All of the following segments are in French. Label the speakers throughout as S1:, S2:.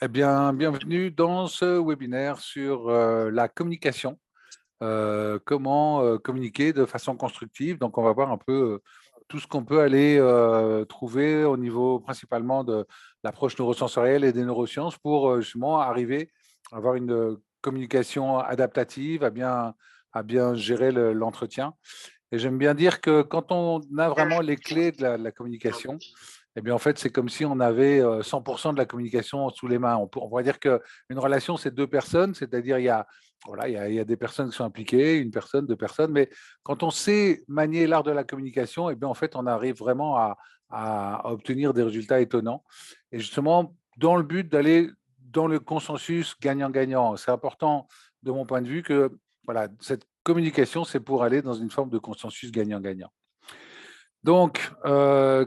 S1: Eh bien, bienvenue dans ce webinaire sur la communication. Comment communiquer de façon constructive. Donc, on va voir un peu tout ce qu'on peut aller trouver au niveau principalement de l'approche neurosensorielle et des neurosciences pour justement arriver à avoir une communication adaptative, à bien gérer l'entretien. Et j'aime bien dire que quand on a vraiment les clés de la communication, eh bien, en fait, c'est comme si on avait 100% de la communication sous les mains. On pourrait dire qu'une relation, c'est deux personnes, c'est-à-dire il y a des personnes qui sont impliquées, une personne, deux personnes, mais quand on sait manier l'art de la communication, eh bien, en fait, on arrive vraiment à obtenir des résultats étonnants. Et justement, dans le but d'aller dans le consensus gagnant-gagnant, c'est important, de mon point de vue, que voilà, cette communication, c'est pour aller dans une forme de consensus gagnant-gagnant. Donc,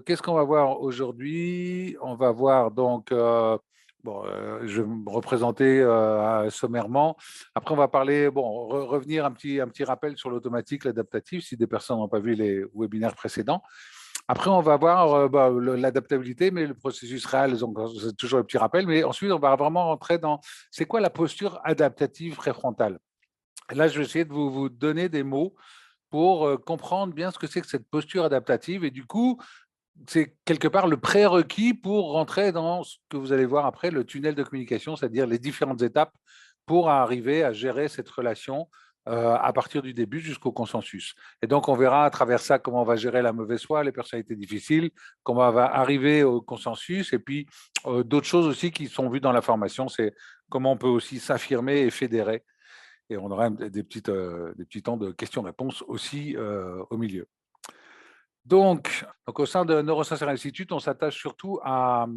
S1: qu'est-ce qu'on va voir aujourd'hui? On va voir donc, je vais me représenter sommairement. Après, on va parler, bon, revenir un petit rappel sur l'automatique, l'adaptatif, si des personnes n'ont pas vu les webinaires précédents. Après, on va voir l'adaptabilité, mais le processus réel, donc c'est toujours le petit rappel. Mais ensuite, on va vraiment rentrer dans, c'est quoi la posture adaptative préfrontale? Là, je vais essayer de vous donner des mots pour comprendre bien ce que c'est que cette posture adaptative. Et du coup, c'est quelque part le prérequis pour rentrer dans ce que vous allez voir après, le tunnel de communication, c'est-à-dire les différentes étapes pour arriver à gérer cette relation à partir du début jusqu'au consensus. Et donc, on verra à travers ça comment on va gérer la mauvaise foi, les personnalités difficiles, comment on va arriver au consensus, et puis d'autres choses aussi qui sont vues dans la formation, c'est comment on peut aussi s'affirmer et fédérer. Et on aura des petits temps de questions-réponses aussi au milieu. Donc, au sein de Neurosciences Institute, on s'attache surtout à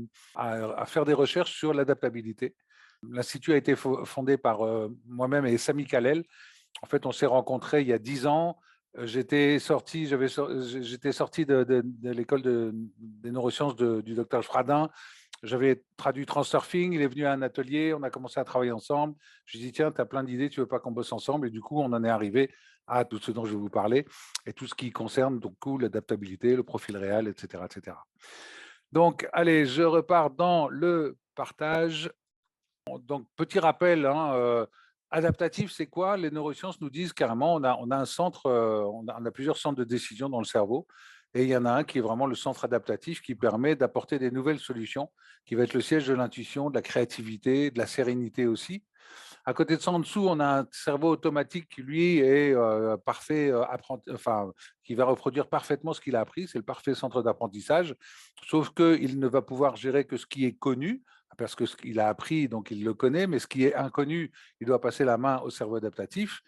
S1: faire des recherches sur l'adaptabilité. L'Institut a été fondé par moi-même et Sami Khalel. En fait, on s'est rencontrés il y a 10 ans. J'étais sorti de l'école des neurosciences du docteur Fradin. J'avais traduit Transurfing, il est venu à un atelier, on a commencé à travailler ensemble. Je lui ai dit, tiens, tu as plein d'idées, tu veux pas qu'on bosse ensemble? Et du coup, on en est arrivé à tout ce dont je vais vous parler et tout ce qui concerne donc l'adaptabilité, le profil réel, etc., etc. Donc, allez, je repars dans le partage. Donc, petit rappel, hein, adaptatif, c'est quoi? Les neurosciences nous disent carrément, on a un centre, on a plusieurs centres de décision dans le cerveau, et il y en a un qui est vraiment le centre adaptatif qui permet d'apporter des nouvelles solutions, qui va être le siège de l'intuition, de la créativité, de la sérénité aussi. À côté de ça, en dessous, on a un cerveau automatique qui, lui, est parfait, enfin, qui va reproduire parfaitement ce qu'il a appris. C'est le parfait centre d'apprentissage, sauf qu'il ne va pouvoir gérer que ce qui est connu, parce que ce qu'il a appris, donc il le connaît, mais ce qui est inconnu, il doit passer la main au cerveau adaptatif.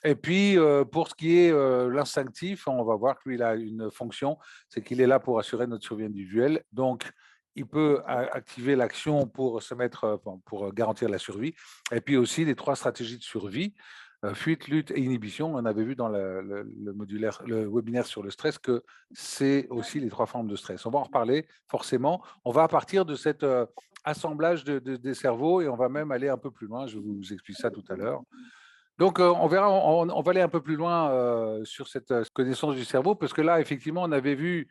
S1: Et puis, pour ce qui est l'instinctif, on va voir que lui, il a une fonction, c'est qu'il est là pour assurer notre survie individuelle. Donc, il peut activer l'action pour se mettre, pour garantir la survie. Et puis aussi les trois stratégies de survie, fuite, lutte et inhibition. On avait vu dans le webinaire sur le stress que c'est aussi les trois formes de stress. On va en reparler forcément. On va partir de cet assemblage des cerveaux et on va même aller un peu plus loin. Je vous explique ça tout à l'heure. Donc, on verra, on va aller un peu plus loin sur cette connaissance du cerveau, parce que là, effectivement, on avait vu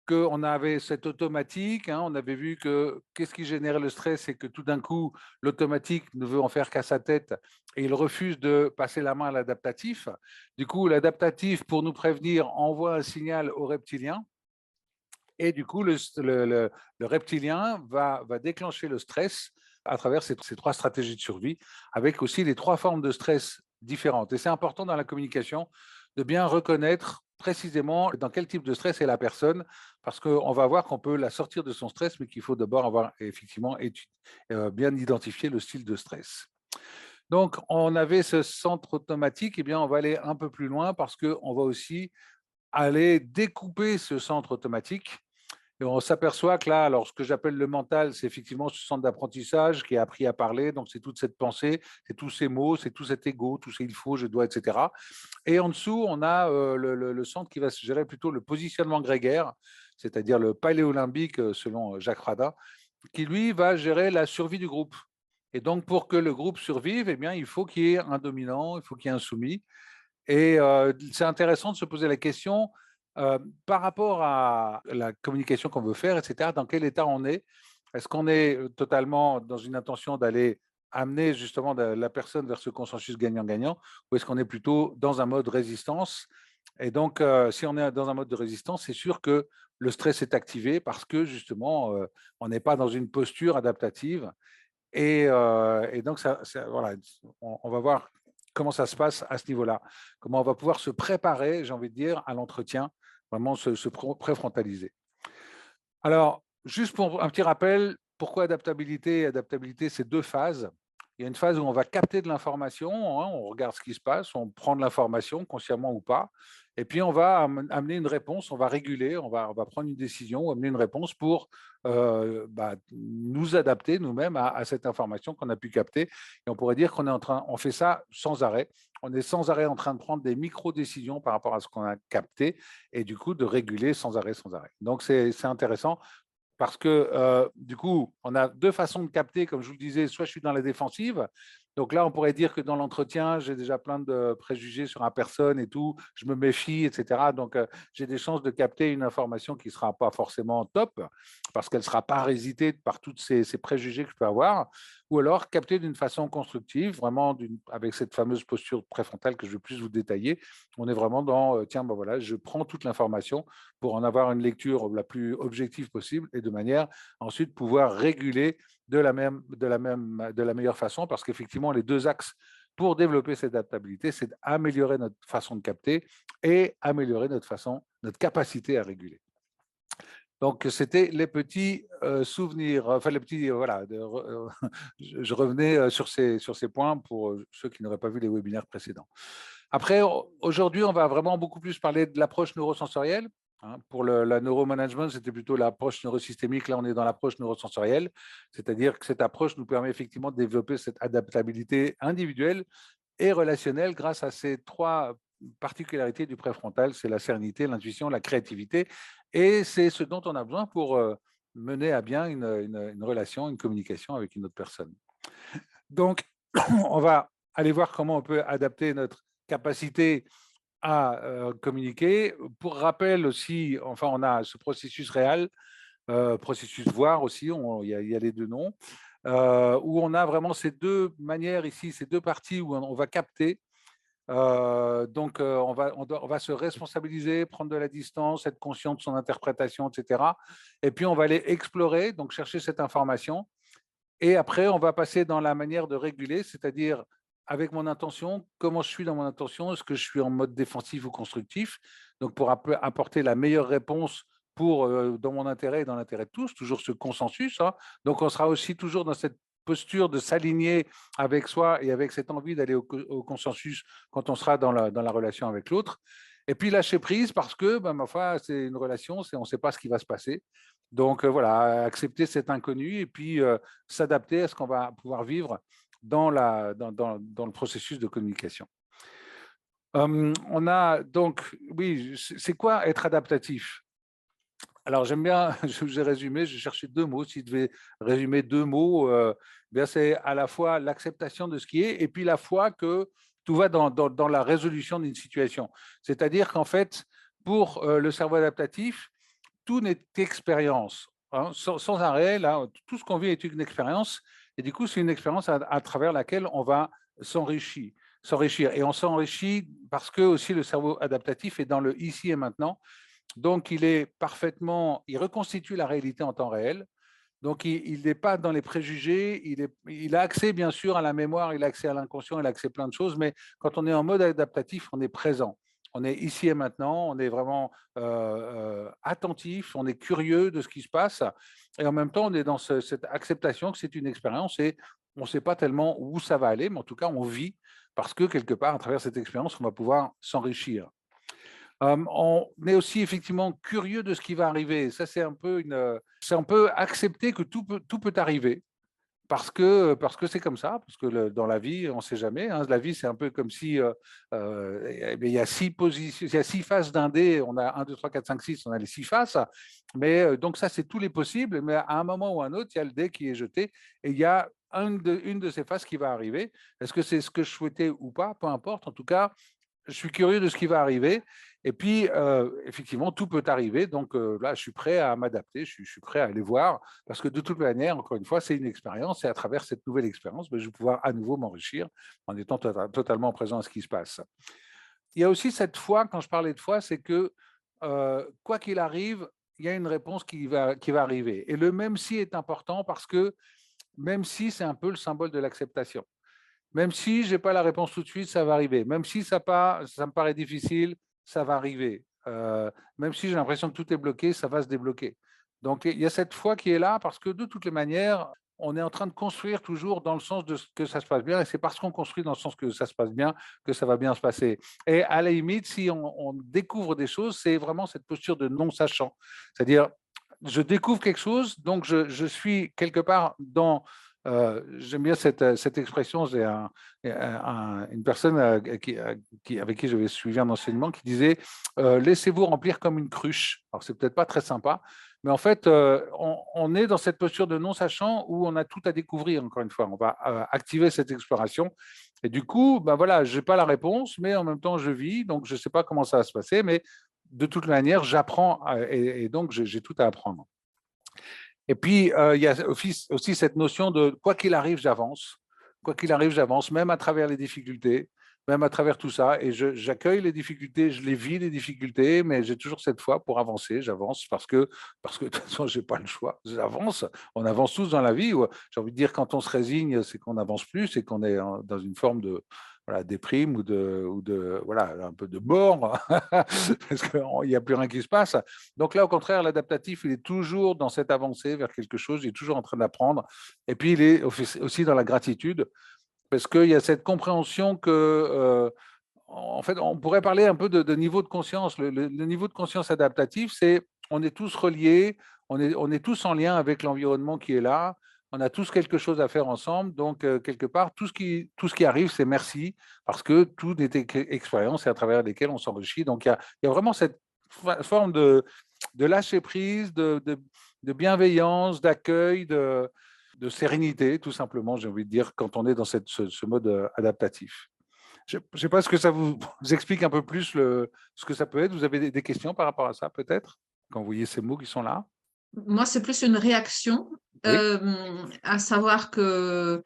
S1: qu'on avait cette automatique, hein, on avait vu que qu'est-ce qui générait le stress, c'est que tout d'un coup, l'automatique ne veut en faire qu'à sa tête et il refuse de passer la main à l'adaptatif. Du coup, l'adaptatif, pour nous prévenir, envoie un signal au reptilien et du coup, le reptilien va déclencher le stress à travers ces trois stratégies de survie, avec aussi les trois formes de stress différentes. Et c'est important dans la communication de bien reconnaître précisément dans quel type de stress est la personne, parce qu'on va voir qu'on peut la sortir de son stress, mais qu'il faut d'abord avoir effectivement bien identifié le style de stress. Donc, on avait ce centre automatique, et bien on va aller un peu plus loin parce qu'on va aussi aller découper ce centre automatique. Et on s'aperçoit que là, alors ce que j'appelle le mental, c'est effectivement ce centre d'apprentissage qui a appris à parler. Donc, c'est toute cette pensée, c'est tous ces mots, c'est tout cet ego, tout ces il faut, je dois, etc. Et en dessous, on a le centre qui va se gérer plutôt le positionnement grégaire, c'est-à-dire le paléolymbique, selon Jacques Fradin, qui lui va gérer la survie du groupe. Et donc, pour que le groupe survive, eh bien, il faut qu'il y ait un dominant, il faut qu'il y ait un soumis. Et c'est intéressant de se poser la question par rapport à la communication qu'on veut faire, etc., dans quel état on est. Est-ce qu'on est totalement dans une intention d'aller amener justement la personne vers ce consensus gagnant-gagnant, ou est-ce qu'on est plutôt dans un mode résistance? Et donc, si on est dans un mode de résistance, c'est sûr que le stress est activé parce que justement, on n'est pas dans une posture adaptative. Et donc, voilà, on va voir comment ça se passe à ce niveau-là, comment on va pouvoir se préparer, j'ai envie de dire, à l'entretien, vraiment se préfrontaliser. Alors, juste pour un petit rappel, pourquoi adaptabilité? Adaptabilité, c'est deux phases. Il y a une phase où on va capter de l'information, hein, on regarde ce qui se passe, on prend de l'information, consciemment ou pas, et puis on va amener une réponse, on va réguler, on va prendre une décision, amener une réponse pour nous adapter nous-mêmes à cette information qu'on a pu capter. Et on pourrait dire on fait ça sans arrêt. On est sans arrêt en train de prendre des micro-décisions par rapport à ce qu'on a capté et du coup de réguler sans arrêt, sans arrêt. Donc c'est intéressant parce que du coup, on a deux façons de capter, comme je vous le disais, soit je suis dans la défensive, donc là, on pourrait dire que dans l'entretien, j'ai déjà plein de préjugés sur la personne et tout, je me méfie, etc. Donc, j'ai des chances de capter une information qui ne sera pas forcément top, parce qu'elle ne sera pas résitée par tous ces préjugés que je peux avoir, ou alors capter d'une façon constructive, vraiment avec cette fameuse posture préfrontale que je vais plus vous détailler. On est vraiment dans, tiens, ben voilà, je prends toute l'information pour en avoir une lecture la plus objective possible et de manière à ensuite pouvoir réguler de la meilleure façon, parce qu'effectivement, les deux axes pour développer cette adaptabilité, c'est d'améliorer notre façon de capter et améliorer notre capacité à réguler. Donc, c'était les petits souvenirs, enfin les petits, voilà, je revenais sur ces points pour ceux qui n'auraient pas vu les webinaires précédents. Après, aujourd'hui, on va vraiment beaucoup plus parler de l'approche neurosensorielle. Hein. Pour la neuromanagement, c'était plutôt l'approche neurosystémique. Là, on est dans l'approche neurosensorielle, c'est-à-dire que cette approche nous permet effectivement de développer cette adaptabilité individuelle et relationnelle grâce à ces trois particularités du préfrontal, c'est la sérénité, l'intuition, la créativité, et c'est ce dont on a besoin pour mener à bien une relation, une communication avec une autre personne. Donc, on va aller voir comment on peut adapter notre capacité à communiquer. Pour rappel aussi, enfin, on a ce processus réel, processus voir aussi, il y a les deux noms, où on a vraiment ces deux manières ici, ces deux parties où on va capter. Donc, on va se responsabiliser, prendre de la distance, être conscient de son interprétation, etc. Et puis, on va aller explorer, donc chercher cette information. Et après, on va passer dans la manière de réguler, c'est-à-dire avec mon intention, comment je suis dans mon intention, est-ce que je suis en mode défensif ou constructif, donc pour apporter la meilleure réponse pour, dans mon intérêt et dans l'intérêt de tous, toujours ce consensus. Hein. Donc, on sera aussi toujours dans cette posture de s'aligner avec soi et avec cette envie d'aller au consensus quand on sera dans la relation avec l'autre. Et puis lâcher prise parce que, ben, ma foi, c'est une relation, on ne sait pas ce qui va se passer. Donc voilà, accepter cet inconnu et puis s'adapter à ce qu'on va pouvoir vivre dans le processus de communication. On a donc, oui, c'est quoi être adaptatif? Alors j'aime bien, j'ai résumé, j'ai cherché deux mots. Si je devais résumer deux mots, c'est à la fois l'acceptation de ce qui est et puis la foi que tout va dans la résolution d'une situation. C'est-à-dire qu'en fait, pour le cerveau adaptatif, tout n'est qu'expérience. Hein, sans arrêt, là, tout ce qu'on vit est une expérience. Et du coup, c'est une expérience à travers laquelle on va s'enrichir. Et on s'enrichit parce que aussi le cerveau adaptatif est dans le ici et maintenant. Donc, il reconstitue la réalité en temps réel. Donc, il n'est pas dans les préjugés, il a accès bien sûr à la mémoire, il a accès à l'inconscient, il a accès à plein de choses, mais quand on est en mode adaptatif, on est présent. On est ici et maintenant, on est vraiment attentif, on est curieux de ce qui se passe, et en même temps, on est dans cette acceptation que c'est une expérience et on ne sait pas tellement où ça va aller, mais en tout cas, on vit parce que quelque part, à travers cette expérience, on va pouvoir s'enrichir. On est aussi effectivement curieux de ce qui va arriver. Ça, c'est un peu accepter que tout peut arriver parce que c'est comme ça, parce que dans la vie, on ne sait jamais. Hein. La vie, c'est un peu comme si il y a six positions, il y a six faces d'un dé. On a 1, 2, 3, 4, 5, 6, on a les six faces. Mais donc ça, c'est tous les possibles. Mais à un moment ou à un autre, il y a le dé qui est jeté et il y a une de ces faces qui va arriver. Est-ce que c'est ce que je souhaitais ou pas? Peu importe. En tout cas, je suis curieux de ce qui va arriver. Et puis, effectivement, tout peut arriver. Donc là, je suis prêt à m'adapter, je suis prêt à aller voir, parce que de toute manière, encore une fois, c'est une expérience. Et à travers cette nouvelle expérience, je vais pouvoir à nouveau m'enrichir en étant totalement présent à ce qui se passe. Il y a aussi cette foi, quand je parlais de foi, c'est que quoi qu'il arrive, il y a une réponse qui va arriver. Et le même si est important parce que même si c'est un peu le symbole de l'acceptation. Même si je n'ai pas la réponse tout de suite, ça va arriver. Même si ça me paraît difficile, ça va arriver. Même si j'ai l'impression que tout est bloqué, ça va se débloquer. Donc, il y a cette foi qui est là parce que de toutes les manières, on est en train de construire toujours dans le sens de que ça se passe bien. Et c'est parce qu'on construit dans le sens que ça se passe bien que ça va bien se passer. Et à la limite, si on découvre des choses, c'est vraiment cette posture de non-sachant. C'est-à-dire, je découvre quelque chose, donc je suis quelque part dans j'aime bien cette expression. J'ai une personne avec qui j'avais suivi un enseignement qui disait laissez-vous remplir comme une cruche. Alors, c'est peut-être pas très sympa, mais en fait, on est dans cette posture de non-sachant où on a tout à découvrir, encore une fois. On va activer cette exploration. Et du coup, ben voilà, je n'ai pas la réponse, mais en même temps, je vis, donc je ne sais pas comment ça va se passer, mais de toute manière, j'apprends et donc j'ai tout à apprendre. Et puis, il y a aussi cette notion de quoi qu'il arrive, j'avance. Quoi qu'il arrive, j'avance, même à travers les difficultés, même à travers tout ça. Et j'accueille les difficultés, je les vis, les difficultés, mais j'ai toujours cette foi pour avancer. J'avance parce que de toute façon, je n'ai pas le choix. J'avance. On avance tous dans la vie. J'ai envie de dire, quand on se résigne, c'est qu'on n'avance plus, c'est qu'on est dans une forme de déprime ou de voilà, un peu de mort, parce qu'il n'y a plus rien qui se passe. Donc là, au contraire, l'adaptatif, il est toujours dans cette avancée vers quelque chose, il est toujours en train d'apprendre. Et puis, il est aussi dans la gratitude, parce qu'il y a cette compréhension que, en fait, on pourrait parler un peu de niveau de conscience. Le niveau de conscience adaptatif, c'est on est tous reliés, on est tous en lien avec l'environnement qui est là, on a tous quelque chose à faire ensemble. Donc, quelque part, tout ce qui arrive, c'est merci, parce que tout est expérience et à travers lesquelles on s'enrichit. Donc, il y a vraiment cette forme de lâcher prise, de bienveillance, d'accueil, de sérénité, tout simplement, j'ai envie de dire, quand on est dans ce mode adaptatif. Je ne sais pas ce que ça vous explique un peu plus ce que ça peut être. Vous avez des questions par rapport à ça, peut-être, quand vous voyez ces mots qui sont là?
S2: Moi, c'est plus une réaction,
S1: Oui.
S2: à savoir que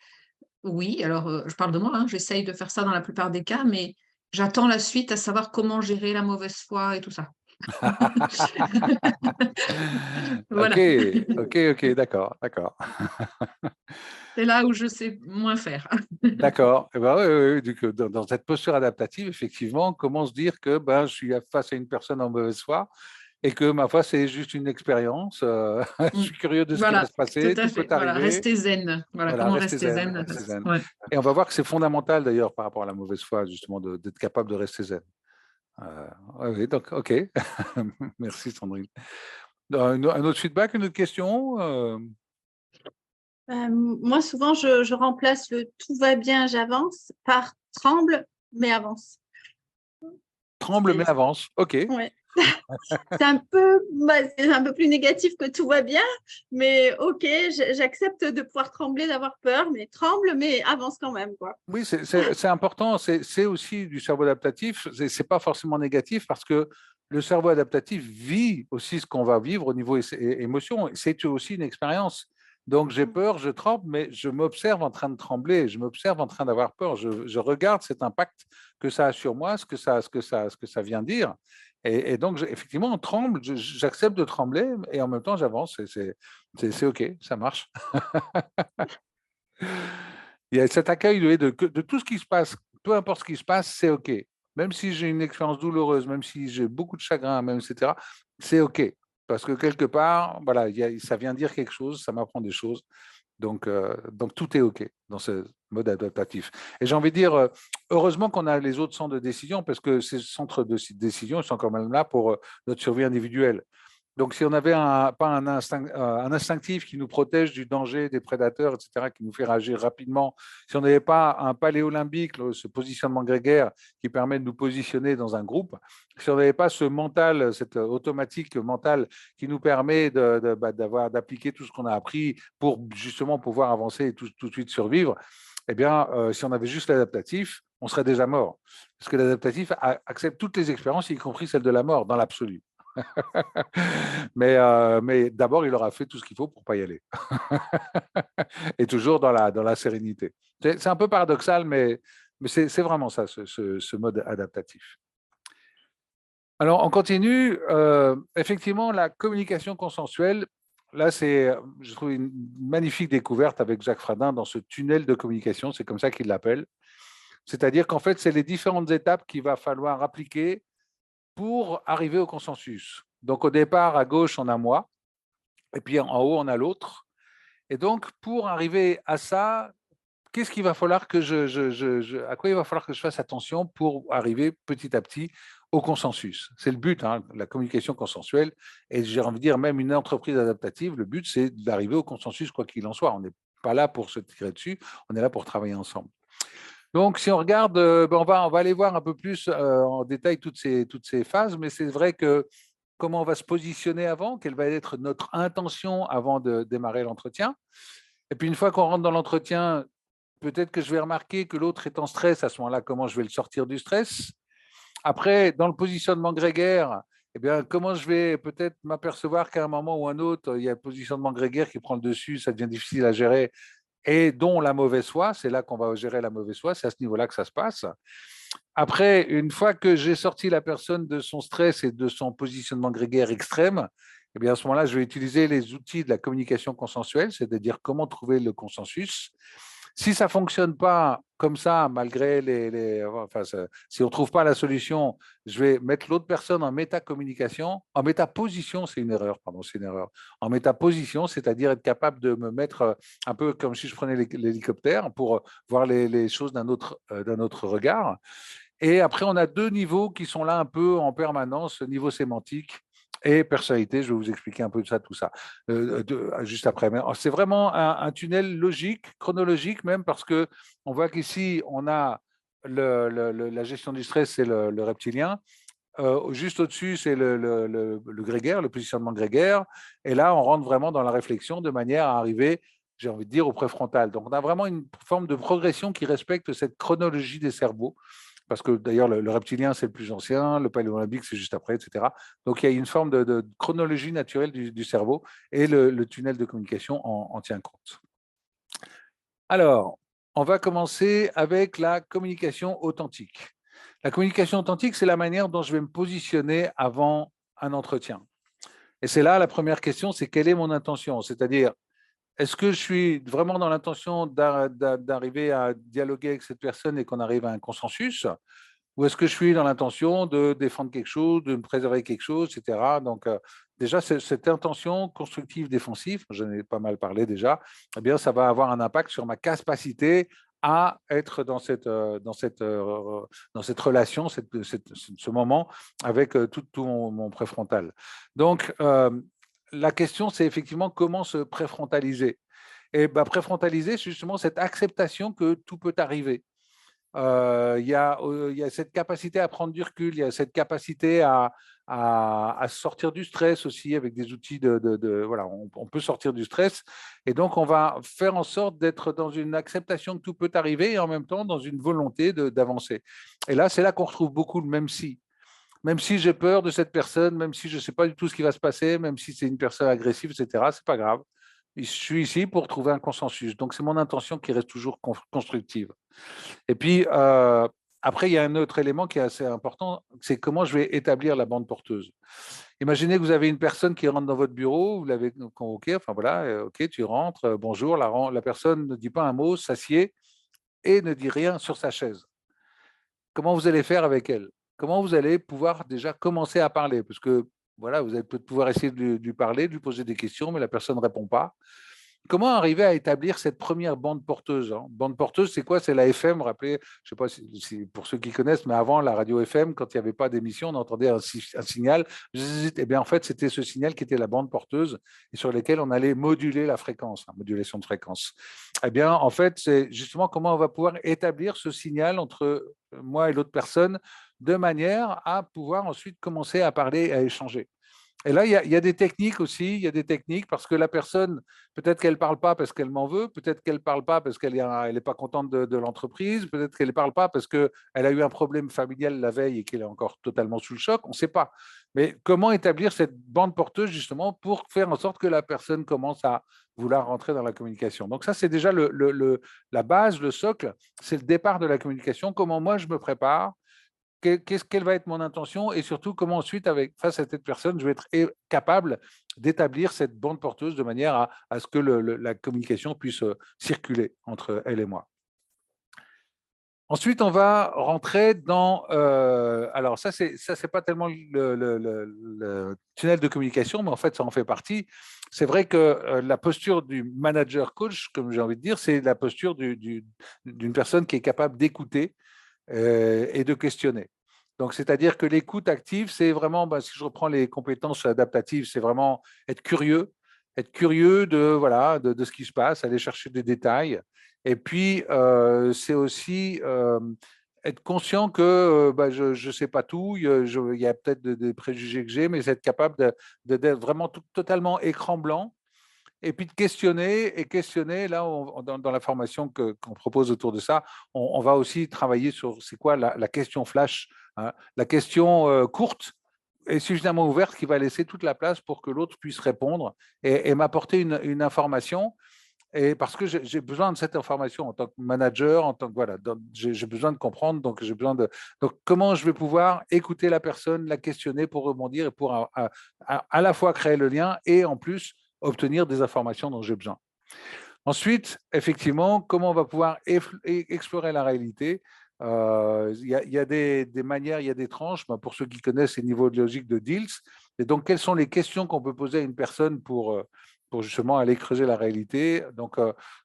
S2: oui, alors je parle de moi, hein, j'essaye de faire ça dans la plupart des cas, mais j'attends la suite, à savoir comment gérer la mauvaise foi et tout ça.
S1: Ok,
S2: Voilà,
S1: ok, d'accord, d'accord.
S2: c'est là où je sais moins faire.
S1: D'accord. Eh ben, du coup, dans cette posture adaptative, effectivement, comment se dire que je suis face à une personne en mauvaise foi et que ma foi, c'est juste une expérience. Je
S2: Mmh.
S1: suis curieux de ce qui va
S2: Voilà,
S1: se
S2: tout
S1: passer,
S2: à
S1: tout peut
S2: fait. Voilà,
S1: arriver.
S2: rester zen. Voilà,
S1: Voilà,
S2: comment
S1: restez
S2: rester
S1: zen,
S2: zen.
S1: restez zen.
S2: Ouais.
S1: Et on va voir que c'est fondamental d'ailleurs par rapport à la mauvaise foi, justement, d'être capable de rester zen. Oui, donc, ok. Merci Sandrine. Un autre feedback, une autre question?
S3: Moi, souvent, je remplace le tout va bien, j'avance par tremble, mais avance.
S1: Tremble mais avance. Ok.
S3: Ouais. C'est un peu plus négatif que tout va bien, mais ok, j'accepte de pouvoir trembler, d'avoir peur, mais tremble, mais avance quand même, quoi.
S1: Oui, c'est important. C'est aussi du cerveau adaptatif. C'est pas forcément négatif parce que le cerveau adaptatif vit aussi ce qu'on va vivre au niveau émotion. C'est aussi une expérience. Donc j'ai peur, je tremble, mais je m'observe en train de trembler, je m'observe en train d'avoir peur. Je regarde cet impact que ça a sur moi, ce que ça vient dire. Et donc effectivement, on tremble. J'accepte de trembler et en même temps j'avance. C'est ok, ça marche. Il y a cet accueil de tout ce qui se passe, peu importe ce qui se passe, c'est OK. Même si j'ai une expérience douloureuse, même si j'ai beaucoup de chagrin, même, etc., c'est OK. Parce que quelque part, voilà, ça vient dire quelque chose, ça m'apprend des choses. Donc tout est OK dans ce mode adaptatif. Et j'ai envie de dire, heureusement qu'on a les autres centres de décision, parce que ces centres de décision, ils sont quand même là pour notre survie individuelle. Donc, si on avait pas un instinctif qui nous protège du danger des prédateurs, etc., qui nous fait réagir rapidement, si on n'avait pas un paléolimbique, ce positionnement grégaire qui permet de nous positionner dans un groupe, si on n'avait pas ce mental, cette automatique mentale qui nous permet d'appliquer tout ce qu'on a appris pour justement pouvoir avancer et tout de suite survivre, eh bien, si on avait juste l'adaptatif, on serait déjà mort. Parce que l'adaptatif accepte toutes les expériences, y compris celle de la mort, dans l'absolu. Mais d'abord, il aura fait tout ce qu'il faut pour ne pas y aller. Et toujours dans la sérénité. C'est un peu paradoxal, mais c'est vraiment ça, ce mode adaptatif. Alors, on continue. Effectivement, la communication consensuelle, là, je trouve une magnifique découverte avec Jacques Fradin dans ce tunnel de communication, c'est comme ça qu'il l'appelle. C'est-à-dire qu'en fait, c'est les différentes étapes qu'il va falloir appliquer pour arriver au consensus. Donc, au départ, à gauche, on a moi, et puis en haut, on a l'autre. Et donc, pour arriver à ça, qu'est-ce qu'il va falloir à quoi il va falloir que je fasse attention pour arriver petit à petit au consensus? C'est le but, hein, la communication consensuelle. Et j'ai envie de dire, même une entreprise adaptative, le but, c'est d'arriver au consensus, quoi qu'il en soit. On n'est pas là pour se tirer dessus, on est là pour travailler ensemble. Donc, si on regarde, on va aller voir un peu plus en détail toutes ces phases, mais c'est vrai que comment on va se positionner avant, quelle va être notre intention avant de démarrer l'entretien. Et puis, une fois qu'on rentre dans l'entretien, peut-être que je vais remarquer que l'autre est en stress. À ce moment-là, comment je vais le sortir du stress? Après, dans le positionnement grégaire, eh bien, comment je vais peut-être m'apercevoir qu'à un moment ou un autre, il y a le positionnement grégaire qui prend le dessus, ça devient difficile à gérer, et dont la mauvaise foi, c'est là qu'on va gérer la mauvaise foi, c'est à ce niveau-là que ça se passe. Après, une fois que j'ai sorti la personne de son stress et de son positionnement grégaire extrême, eh bien, à ce moment-là, je vais utiliser les outils de la communication consensuelle, c'est-à-dire comment trouver le consensus. Si ça ne fonctionne pas comme ça, malgré si on ne trouve pas la solution, je vais mettre l'autre personne en métacommunication, en métaposition, c'est une erreur, en métaposition, c'est-à-dire être capable de me mettre un peu comme si je prenais l'hélicoptère pour voir les choses d'un autre regard. Et après, on a deux niveaux qui sont là un peu en permanence, niveau sémantique et personnalité. Je vais vous expliquer un peu de ça, tout ça, juste après. Mais c'est vraiment un tunnel logique, chronologique même, parce qu'on voit qu'ici, on a la gestion du stress, c'est le reptilien. Juste au-dessus, c'est le grégaire, le positionnement grégaire. Et là, on rentre vraiment dans la réflexion de manière à arriver, j'ai envie de dire, au préfrontal. Donc, on a vraiment une forme de progression qui respecte cette chronologie des cerveaux. Parce que d'ailleurs, le reptilien, c'est le plus ancien, le paléolympique, c'est juste après, etc. Donc, il y a une forme de chronologie naturelle du cerveau et le tunnel de communication en tient compte. Alors, on va commencer avec la communication authentique. La communication authentique, c'est la manière dont je vais me positionner avant un entretien. Et c'est là la première question, c'est quelle est mon intention? C'est-à-dire, est-ce que je suis vraiment dans l'intention d'arriver à dialoguer avec cette personne et qu'on arrive à un consensus? Ou est-ce que je suis dans l'intention de défendre quelque chose, de me préserver quelque chose, etc. Donc, déjà, cette intention constructive défensive, j'en ai pas mal parlé déjà, eh bien, ça va avoir un impact sur ma capacité à être dans cette relation, ce moment avec tout mon préfrontal. Donc, la question, c'est effectivement comment se préfrontaliser. Et préfrontaliser, c'est justement cette acceptation que tout peut arriver. Il y a cette capacité à prendre du recul, il y a cette capacité à sortir du stress aussi avec des outils voilà, on peut sortir du stress. Et donc, on va faire en sorte d'être dans une acceptation que tout peut arriver et en même temps dans une volonté d'avancer. Et là, c'est là qu'on retrouve beaucoup le même si. Même si j'ai peur de cette personne, même si je ne sais pas du tout ce qui va se passer, même si c'est une personne agressive, etc., ce n'est pas grave. Je suis ici pour trouver un consensus. Donc, c'est mon intention qui reste toujours constructive. Et puis, après, il y a un autre élément qui est assez important, c'est comment je vais établir la bande porteuse. Imaginez que vous avez une personne qui rentre dans votre bureau, vous l'avez convoqué, enfin voilà, ok, tu rentres, bonjour, la personne ne dit pas un mot, s'assied et ne dit rien sur sa chaise. Comment vous allez faire avec elle? Comment vous allez pouvoir déjà commencer à parler? Parce que voilà, vous allez peut-être pouvoir essayer de lui parler, de lui poser des questions, mais la personne ne répond pas. Comment arriver à établir cette première bande porteuse? Bande porteuse, c'est quoi? C'est la FM, rappelez, je ne sais pas si pour ceux qui connaissent, mais avant la radio FM, quand il n'y avait pas d'émission, on entendait un signal. Et bien en fait, c'était ce signal qui était la bande porteuse et sur lequel on allait moduler la fréquence, modulation de fréquence. Eh bien, en fait, c'est justement comment on va pouvoir établir ce signal entre moi et l'autre personne de manière à pouvoir ensuite commencer à parler, à échanger. Et là, il y a des techniques aussi, il y a des techniques parce que la personne, peut-être qu'elle ne parle pas parce qu'elle m'en veut, peut-être qu'elle ne parle pas parce qu'elle n'est pas contente de l'entreprise, peut-être qu'elle ne parle pas parce qu'elle a eu un problème familial la veille et qu'elle est encore totalement sous le choc, on ne sait pas. Mais comment établir cette bande porteuse justement pour faire en sorte que la personne commence à vouloir rentrer dans la communication. Donc ça, c'est déjà la base, le socle, c'est le départ de la communication, comment moi je me prépare, quelle va être mon intention et surtout comment ensuite, face à cette personne, je vais être capable d'établir cette bande porteuse de manière à ce que la communication puisse circuler entre elle et moi. Ensuite, on va rentrer dans… alors, ça, c'est pas tellement le tunnel de communication, mais en fait, ça en fait partie. C'est vrai que la posture du manager coach, comme j'ai envie de dire, c'est la posture d'une personne qui est capable d'écouter et de questionner. Donc, c'est-à-dire que l'écoute active, c'est vraiment, si je reprends les compétences adaptatives, c'est vraiment être curieux de ce qui se passe, aller chercher des détails. Et puis, c'est aussi être conscient que je ne sais pas tout, il y a peut-être des préjugés que j'ai, mais c'est être capable d'être vraiment totalement écran blanc et puis de questionner. Et questionner, là, dans la formation qu'on propose autour de ça, on va aussi travailler sur c'est quoi la question flash, hein, la question courte et suffisamment ouverte qui va laisser toute la place pour que l'autre puisse répondre et m'apporter une information. Et parce que j'ai besoin de cette information en tant que manager, en tant que voilà, j'ai besoin de comprendre, donc j'ai besoin de. Donc comment je vais pouvoir écouter la personne, la questionner pour rebondir et pour à la fois créer le lien et en plus obtenir des informations dont j'ai besoin. Ensuite, effectivement, comment on va pouvoir explorer la réalité. Il y a des manières, il y a des tranches. Pour ceux qui connaissent les niveaux de logique de Diels. Et donc, quelles sont les questions qu'on peut poser à une personne pour justement aller creuser la réalité. Donc,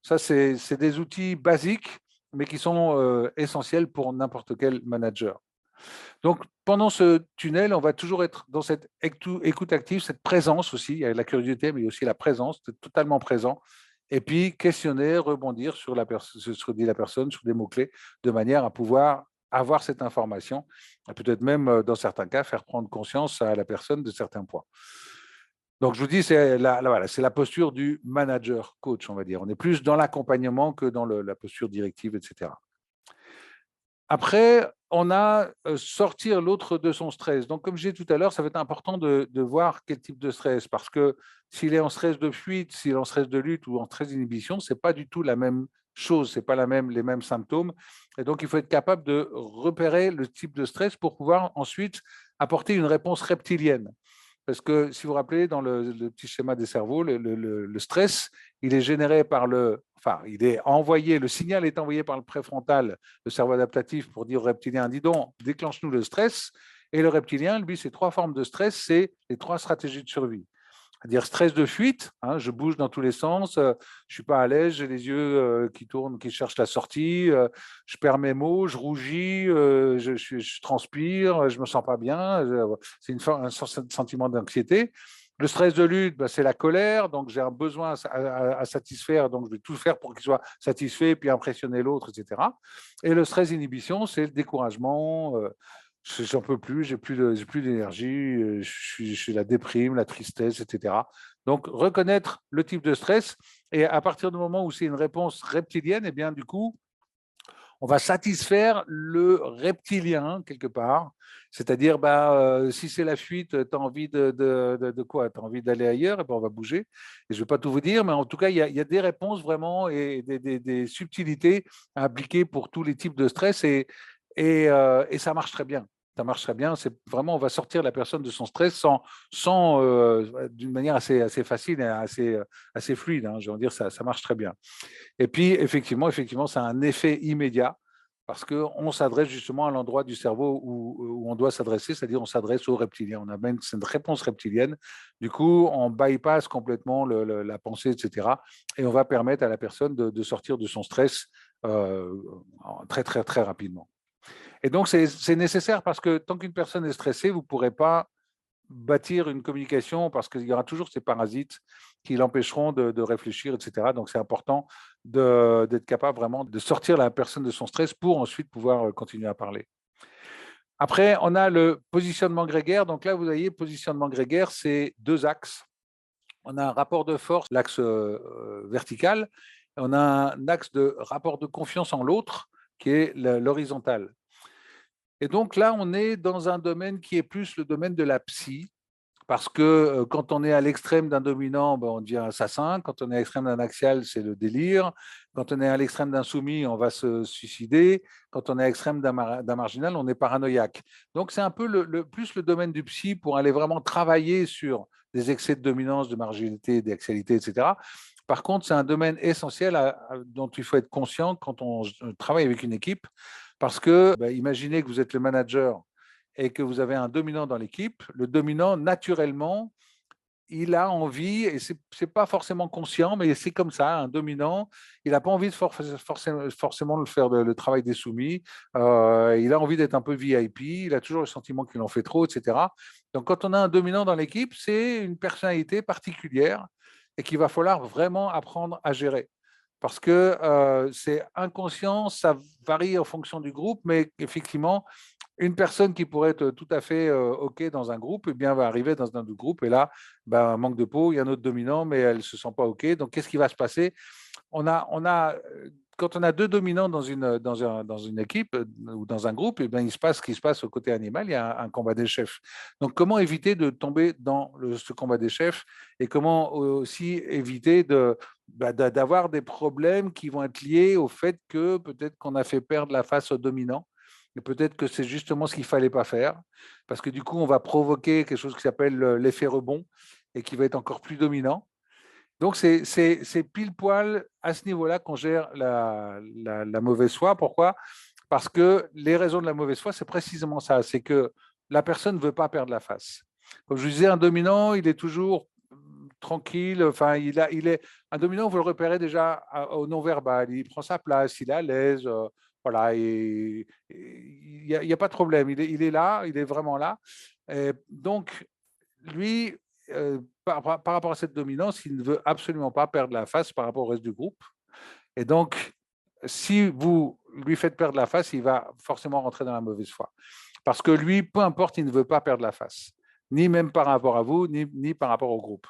S1: ça, c'est des outils basiques, mais qui sont essentiels pour n'importe quel manager. Donc, pendant ce tunnel, on va toujours être dans cette écoute active, cette présence aussi. Il y a la curiosité, mais aussi la présence, totalement présent. Et puis, questionner, rebondir sur ce que dit la personne, sur des mots-clés, de manière à pouvoir avoir cette information, et peut-être même, dans certains cas, faire prendre conscience à la personne de certains points. Donc, je vous dis, c'est la posture du manager coach, on va dire. On est plus dans l'accompagnement que dans la posture directive, etc. Après, on a sortir l'autre de son stress. Donc, comme je disais tout à l'heure, ça va être important de voir quel type de stress, parce que s'il est en stress de fuite, s'il est en stress de lutte ou en stress d'inhibition, ce n'est pas du tout la même chose, ce n'est pas les mêmes symptômes. Et donc, il faut être capable de repérer le type de stress pour pouvoir ensuite apporter une réponse reptilienne. Parce que si vous vous rappelez, dans le petit schéma des cerveaux, le stress, il est généré par il est envoyé, le signal est envoyé par le préfrontal, le cerveau adaptatif, pour dire au reptilien, dis donc, déclenche-nous le stress. Et le reptilien, lui, c'est 3 formes de stress, c'est les 3 stratégies de survie. C'est-à-dire stress de fuite, hein, je bouge dans tous les sens, je ne suis pas à l'aise, j'ai les yeux qui tournent, qui cherchent la sortie, je perds mes mots, je rougis, je transpire, je ne me sens pas bien, c'est un sentiment d'anxiété. Le stress de lutte, c'est la colère, donc j'ai un besoin à satisfaire, donc je vais tout faire pour qu'il soit satisfait, puis impressionner l'autre, etc. Et le stress d'inhibition, c'est le découragement, j'en peux plus, j'ai plus d'énergie, je suis la déprime, la tristesse, etc. Donc, reconnaître le type de stress, et à partir du moment où c'est une réponse reptilienne, eh bien, du coup, on va satisfaire le reptilien quelque part. C'est-à-dire, si c'est la fuite, tu as envie de quoi? Tu as envie d'aller ailleurs, et ben on va bouger. Et je ne vais pas tout vous dire, mais en tout cas, il y a des réponses vraiment et des subtilités à appliquer pour tous les types de stress, et ça marche très bien. Ça marche très bien. C'est vraiment, on va sortir la personne de son stress d'une manière assez facile et assez fluide. Hein, je veux dire, ça marche très bien. Et puis, effectivement, ça a un effet immédiat parce qu'on s'adresse justement à l'endroit du cerveau où on doit s'adresser, c'est-à-dire on s'adresse aux reptiliens. On a même cette réponse reptilienne. Du coup, on bypass complètement la pensée, etc. Et on va permettre à la personne de sortir de son stress très, très, très rapidement. Et donc, c'est nécessaire parce que tant qu'une personne est stressée, vous ne pourrez pas bâtir une communication parce qu'il y aura toujours ces parasites qui l'empêcheront de réfléchir, etc. Donc, c'est important d'être capable vraiment de sortir la personne de son stress pour ensuite pouvoir continuer à parler. Après, on a le positionnement grégaire. Donc là, vous voyez, positionnement grégaire, c'est 2 axes. On a un rapport de force, l'axe vertical. On a un axe de rapport de confiance en l'autre, qui est l'horizontal. Et donc là, on est dans un domaine qui est plus le domaine de la psy, parce que quand on est à l'extrême d'un dominant, ben, on devient assassin. Quand on est à l'extrême d'un axial, c'est le délire. Quand on est à l'extrême d'un soumis, on va se suicider. Quand on est à l'extrême d'un marginal, on est paranoïaque. Donc c'est un peu plus le domaine du psy pour aller vraiment travailler sur des excès de dominance, de marginalité, d'axialité, etc. Par contre, c'est un domaine essentiel dont il faut être conscient quand on travaille avec une équipe, parce que imaginez que vous êtes le manager et que vous avez un dominant dans l'équipe. Le dominant, naturellement, il a envie, et ce n'est pas forcément conscient, mais c'est comme ça, un dominant, il n'a pas envie de forcément faire le travail des soumis, il a envie d'être un peu VIP, il a toujours le sentiment qu'il en fait trop, etc. Donc quand on a un dominant dans l'équipe, c'est une personnalité particulière et qu'il va falloir vraiment apprendre à gérer. Parce que c'est inconscient, ça varie en fonction du groupe, mais effectivement, une personne qui pourrait être tout à fait OK dans un groupe, eh bien, va arriver dans un autre groupe et là, manque de peau, il y a un autre dominant, mais elle ne se sent pas OK. Donc, qu'est-ce qui va se passer? Quand on a 2 dominants dans une équipe ou dans un groupe, eh bien, il se passe ce qui se passe au côté animal, il y a un combat des chefs. Donc, comment éviter de tomber dans ce combat des chefs et comment aussi éviter d'avoir des problèmes qui vont être liés au fait que peut-être qu'on a fait perdre la face au dominant. Et peut-être que c'est justement ce qu'il ne fallait pas faire, parce que du coup, on va provoquer quelque chose qui s'appelle l'effet rebond et qui va être encore plus dominant. Donc, c'est pile poil à ce niveau-là qu'on gère la mauvaise foi. Pourquoi? Parce que les raisons de la mauvaise foi, c'est précisément ça. C'est que la personne ne veut pas perdre la face. Comme je vous disais, un dominant, il est toujours tranquille. Enfin, un dominant, vous le repérez déjà au non-verbal. Il prend sa place, il est à l'aise. Voilà, il n'y a pas de problème. Il est là, il est vraiment là. Et donc, lui, par rapport à cette dominance, il ne veut absolument pas perdre la face par rapport au reste du groupe. Et donc, si vous lui faites perdre la face, il va forcément rentrer dans la mauvaise foi. Parce que lui, peu importe, il ne veut pas perdre la face, ni même par rapport à vous, ni par rapport au groupe.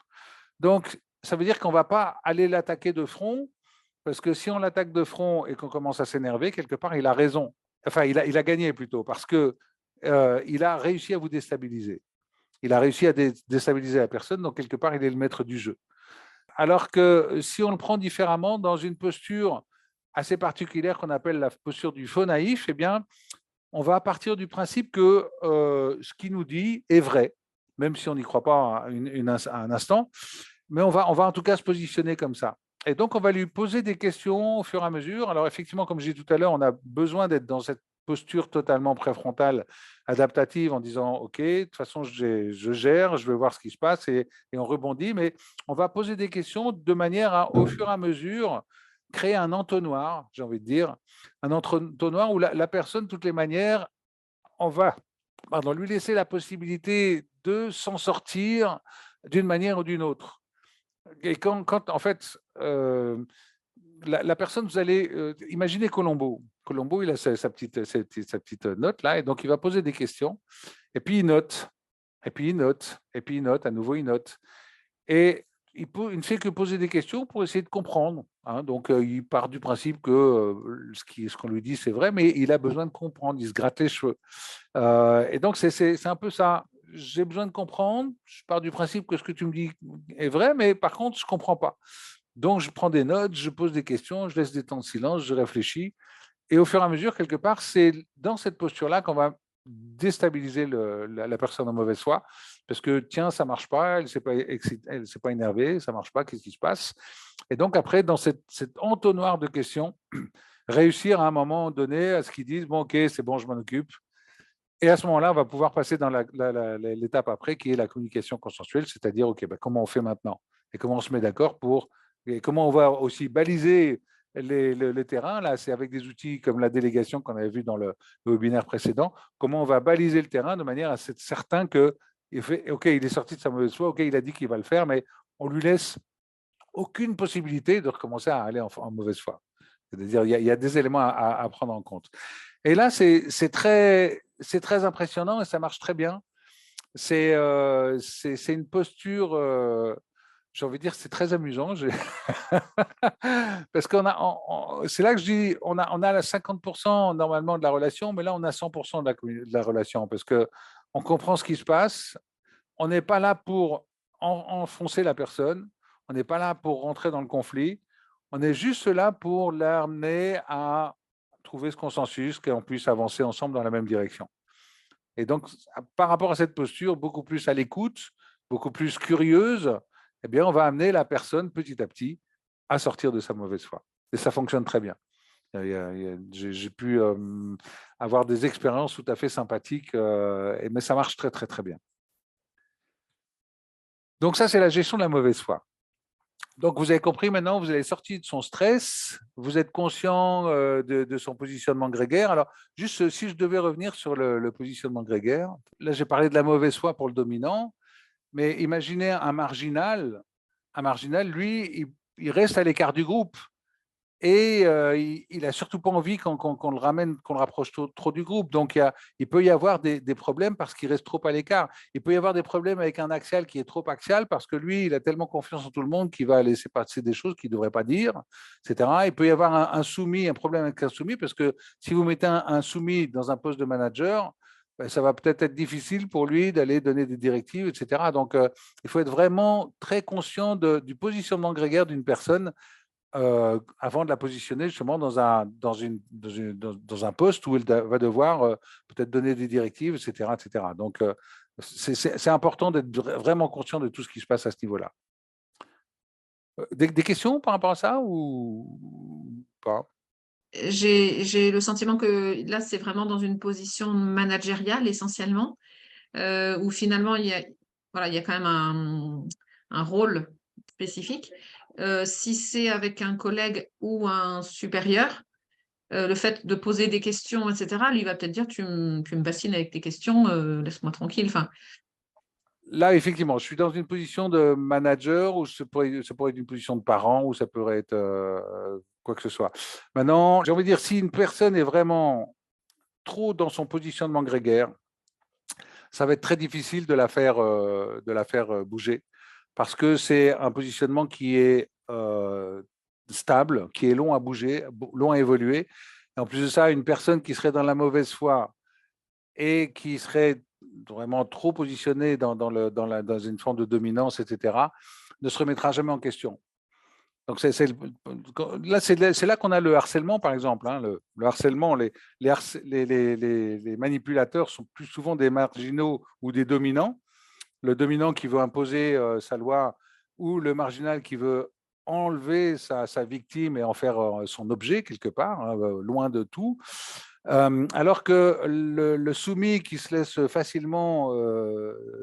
S1: Donc, ça veut dire qu'on ne va pas aller l'attaquer de front, parce que si on l'attaque de front et qu'on commence à s'énerver, quelque part, il a raison. Enfin, il a gagné plutôt, parce qu'il a réussi à vous déstabiliser. Il a réussi à déstabiliser la personne, donc quelque part, il est le maître du jeu. Alors que si on le prend différemment, dans une posture assez particulière qu'on appelle la posture du faux naïf, eh bien, on va partir du principe que ce qu'il nous dit est vrai, même si on n'y croit pas un instant, mais on va en tout cas se positionner comme ça. Et donc, on va lui poser des questions au fur et à mesure. Alors, effectivement, comme je disais tout à l'heure, on a besoin d'être dans cette posture totalement préfrontale, adaptative, en disant, OK, de toute façon, je gère, je vais voir ce qui se passe, et on rebondit, mais on va poser des questions de manière à, au fur et à mesure, créer un entonnoir, j'ai envie de dire, un entonnoir où la personne, de toutes les manières, on va lui laisser la possibilité de s'en sortir d'une manière ou d'une autre. Et quand en fait, la personne, vous allez imaginer Colombo. Colombo, il a sa petite note là, et donc il va poser des questions, et puis il note, et puis il note, et puis il note, à nouveau il note. Et il ne fait que poser des questions pour essayer de comprendre. Hein. Donc il part du principe que ce qu'on lui dit, c'est vrai, mais il a besoin de comprendre, il se gratte les cheveux. Et donc c'est un peu ça. J'ai besoin de comprendre, je pars du principe que ce que tu me dis est vrai, mais par contre, je ne comprends pas. Donc, je prends des notes, je pose des questions, je laisse des temps de silence, je réfléchis. Et au fur et à mesure, quelque part, c'est dans cette posture-là qu'on va déstabiliser la personne en mauvaise foi. Parce que, tiens, ça ne marche pas, elle ne s'est pas énervée, ça ne marche pas, qu'est-ce qui se passe? Et donc, après, dans cet entonnoir de questions, réussir à un moment donné à ce qu'ils disent, bon, OK, c'est bon, je m'en occupe. Et à ce moment-là, on va pouvoir passer dans l'étape après, qui est la communication consensuelle, c'est-à-dire, OK, comment on fait maintenant? Et comment on se met d'accord et comment on va aussi baliser le terrain? Là, c'est avec des outils comme la délégation qu'on avait vu dans le webinaire précédent. Comment on va baliser le terrain de manière à être certain que, OK, il est sorti de sa mauvaise foi, OK, il a dit qu'il va le faire, mais on lui laisse aucune possibilité de recommencer à aller en mauvaise foi. C'est-à-dire, il y a des éléments à prendre en compte. Et là, c'est très impressionnant et ça marche très bien. C'est une posture, j'ai envie de dire, c'est très amusant. Parce c'est là que je dis, on a 50% normalement de la relation, mais là, on a 100% de la relation parce qu'on comprend ce qui se passe. On n'est pas là pour enfoncer la personne. On n'est pas là pour rentrer dans le conflit. On est juste là pour l'amener à trouver ce consensus, qu'on puisse avancer ensemble dans la même direction. Et donc, par rapport à cette posture, beaucoup plus à l'écoute, beaucoup plus curieuse, eh bien, on va amener la personne petit à petit à sortir de sa mauvaise foi. Et ça fonctionne très bien. J'ai pu avoir des expériences tout à fait sympathiques, mais ça marche très, très, très bien. Donc ça, c'est la gestion de la mauvaise foi. Donc, vous avez compris maintenant, vous avez sorti de son stress, vous êtes conscient de son positionnement grégaire. Alors, juste si je devais revenir sur le positionnement grégaire, là, j'ai parlé de la mauvaise foi pour le dominant, mais imaginez un marginal, lui, il reste à l'écart du groupe. Et il n'a surtout pas envie qu'on le ramène, qu'on le rapproche trop du groupe. Donc, il peut y avoir des problèmes parce qu'il reste trop à l'écart. Il peut y avoir des problèmes avec un axial qui est trop axial parce que lui, il a tellement confiance en tout le monde qu'il va laisser passer des choses qu'il ne devrait pas dire, etc. Il peut y avoir un soumis, un problème avec un soumis parce que si vous mettez un soumis dans un poste de manager, ben, ça va peut-être être difficile pour lui d'aller donner des directives, etc. Donc, il faut être vraiment très conscient du positionnement grégaire d'une personne avant de la positionner justement dans un poste où elle va devoir peut-être donner des directives, etc. etc. Donc, c'est important d'être vraiment conscient de tout ce qui se passe à ce niveau-là. Des questions par rapport à ça ou pas?
S2: J'ai le sentiment que là, c'est vraiment dans une position managériale essentiellement, où finalement, il y a quand même un rôle spécifique. Si c'est avec un collègue ou un supérieur, le fait de poser des questions, etc., lui va peut-être dire tu me bassines avec tes questions, laisse-moi tranquille. Enfin,
S1: là, effectivement, je suis dans une position de manager ou ça pourrait être une position de parent ou ça pourrait être quoi que ce soit. Maintenant, j'ai envie de dire, si une personne est vraiment trop dans son positionnement grégaire, ça va être très difficile de la faire bouger parce que c'est un positionnement qui est stable, qui est long à bouger, long à évoluer. Et en plus de ça, une personne qui serait dans la mauvaise foi et qui serait vraiment trop positionnée dans une forme de dominance, etc., ne se remettra jamais en question. Donc, c'est là qu'on a le harcèlement, par exemple. Hein, le harcèlement, les manipulateurs sont plus souvent des marginaux ou des dominants. Le dominant qui veut imposer sa loi ou le marginal qui veut enlever sa victime et en faire son objet quelque part, hein, loin de tout. Alors que le soumis qui se laisse facilement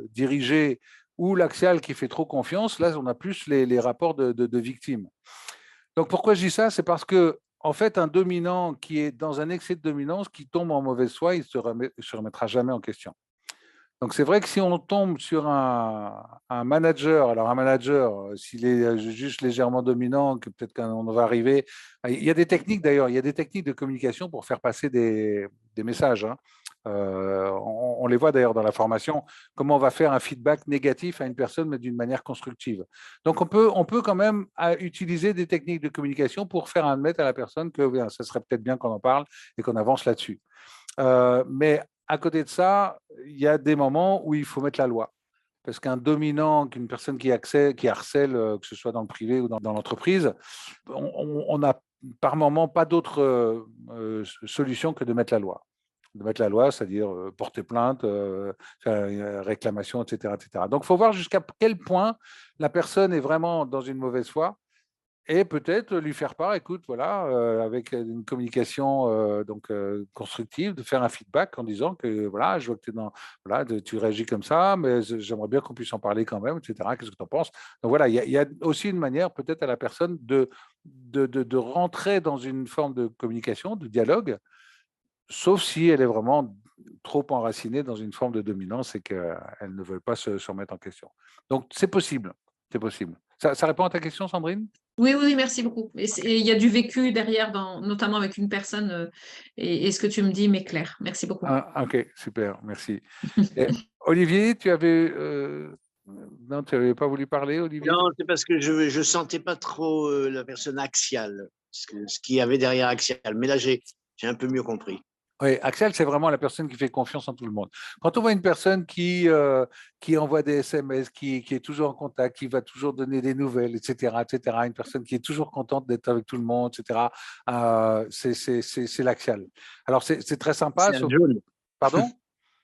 S1: diriger ou l'axial qui fait trop confiance, là, on a plus les rapports de victimes. Donc, pourquoi je dis ça? C'est parce que, en fait, un dominant qui est dans un excès de dominance, qui tombe en mauvaise foi, il ne se remettra jamais en question. Donc, c'est vrai que si on tombe sur un manager, alors un manager, s'il est juste légèrement dominant, que peut-être qu'on va arriver. Il y a des techniques d'ailleurs, il y a des techniques de communication pour faire passer des messages. Hein. On les voit d'ailleurs dans la formation, comment on va faire un feedback négatif à une personne, mais d'une manière constructive. Donc, on peut quand même utiliser des techniques de communication pour faire admettre à la personne que bien, ça serait peut-être bien qu'on en parle et qu'on avance là-dessus. Mais à côté de ça, il y a des moments où il faut mettre la loi. Parce qu'un dominant, qu'une personne qui harcèle, que ce soit dans le privé ou dans l'entreprise, on n'a par moment pas d'autre solution que de mettre la loi. De mettre la loi, c'est-à-dire porter plainte, faire une réclamation, etc., etc. Donc, il faut voir jusqu'à quel point la personne est vraiment dans une mauvaise foi et peut-être lui faire part, écoute, voilà, avec une communication constructive, de faire un feedback en disant que voilà, je vois que tu réagis comme ça, mais j'aimerais bien qu'on puisse en parler quand même, etc. Qu'est-ce que tu en penses? Donc voilà, il y a aussi une manière peut-être à la personne de rentrer dans une forme de communication, de dialogue, sauf si elle est vraiment trop enracinée dans une forme de dominance et qu'elle ne veut pas se remettre en question. Donc c'est possible, c'est possible. Ça répond à ta question, Sandrine?
S2: Oui, oui, merci beaucoup. Et il y a du vécu derrière, notamment avec une personne, et ce que tu me dis m'éclaire. Merci beaucoup.
S1: Ah, ok, super, merci. Et Olivier, tu avais... non, tu n'avais pas voulu parler, Olivier?
S4: Non, c'est parce que je sentais pas trop la personne axiale, ce qu'il y avait derrière axial. Mais là, j'ai un peu mieux compris.
S1: Oui, Axel, c'est vraiment la personne qui fait confiance en tout le monde. Quand on voit une personne qui envoie des SMS, qui est toujours en contact, qui va toujours donner des nouvelles, etc., une personne qui est toujours contente d'être avec tout le monde, etc., c'est l'Axial. Alors, c'est très sympa.
S4: C'est un jaune.
S1: Pardon?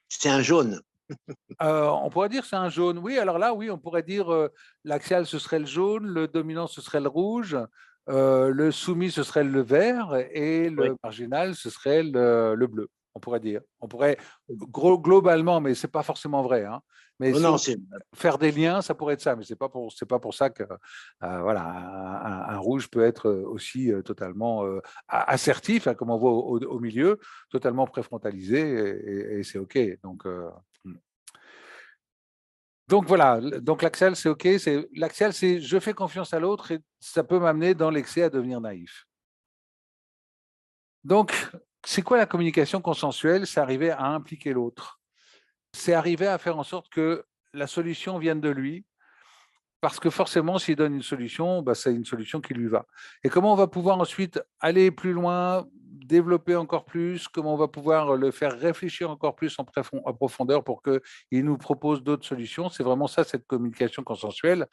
S4: C'est un jaune.
S1: On pourrait dire c'est un jaune. Oui, alors là, oui, on pourrait dire l'axial, ce serait le jaune, le dominant, ce serait le rouge, le soumis, ce serait le vert, et le marginal, ce serait le bleu, on pourrait dire. On pourrait, globalement, mais ce n'est pas forcément vrai. Hein. Mais
S4: non,
S1: faire des liens, ça pourrait être ça, mais ce n'est pas pour ça que voilà, un rouge peut être aussi totalement assertif, hein, comme on voit au milieu, totalement préfrontalisé, et c'est OK. Donc voilà, donc l'axial, c'est OK. L'axial, c'est je fais confiance à l'autre et ça peut m'amener dans l'excès à devenir naïf. Donc, c'est quoi la communication consensuelle? C'est arriver à impliquer l'autre. C'est arriver à faire en sorte que la solution vienne de lui, parce que forcément, s'il donne une solution, bah, c'est une solution qui lui va. Et comment on va pouvoir ensuite aller plus loin, développer encore plus, comment on va pouvoir le faire réfléchir encore plus en profondeur pour qu'il nous propose d'autres solutions. C'est vraiment ça, cette communication consensuelle,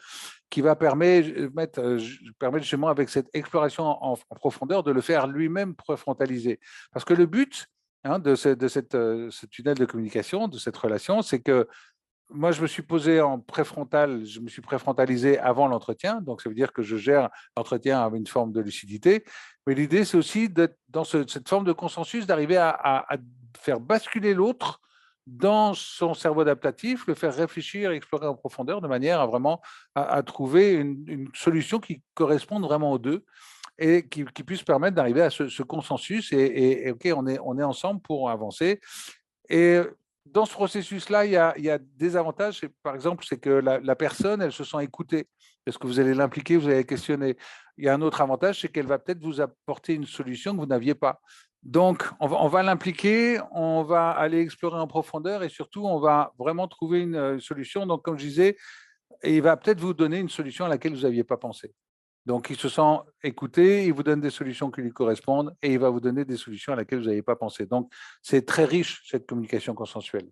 S1: qui va permettre justement, avec cette exploration en profondeur, de le faire lui-même préfrontaliser. Parce que le but de ce tunnel de communication, de cette relation, c'est que moi, je me suis posé en préfrontal, je me suis préfrontalisé avant l'entretien, donc ça veut dire que je gère l'entretien avec une forme de lucidité. Mais l'idée, c'est aussi d'être dans cette forme de consensus, d'arriver à faire basculer l'autre dans son cerveau adaptatif, le faire réfléchir, explorer en profondeur, de manière à vraiment à trouver une solution qui corresponde vraiment aux deux et qui puisse permettre d'arriver à ce consensus. Et OK, on est ensemble pour avancer. Et dans ce processus-là, il y a des avantages. Par exemple, c'est que la personne, elle se sent écoutée. Parce que vous allez l'impliquer, vous allez questionner. Il y a un autre avantage, c'est qu'elle va peut-être vous apporter une solution que vous n'aviez pas. Donc, on va l'impliquer, on va aller explorer en profondeur et surtout, on va vraiment trouver une solution. Donc, comme je disais, il va peut-être vous donner une solution à laquelle vous n'aviez pas pensé. Donc, il se sent écouté, il vous donne des solutions qui lui correspondent et il va vous donner des solutions à laquelle vous n'avez pas pensé. Donc, c'est très riche, cette communication consensuelle.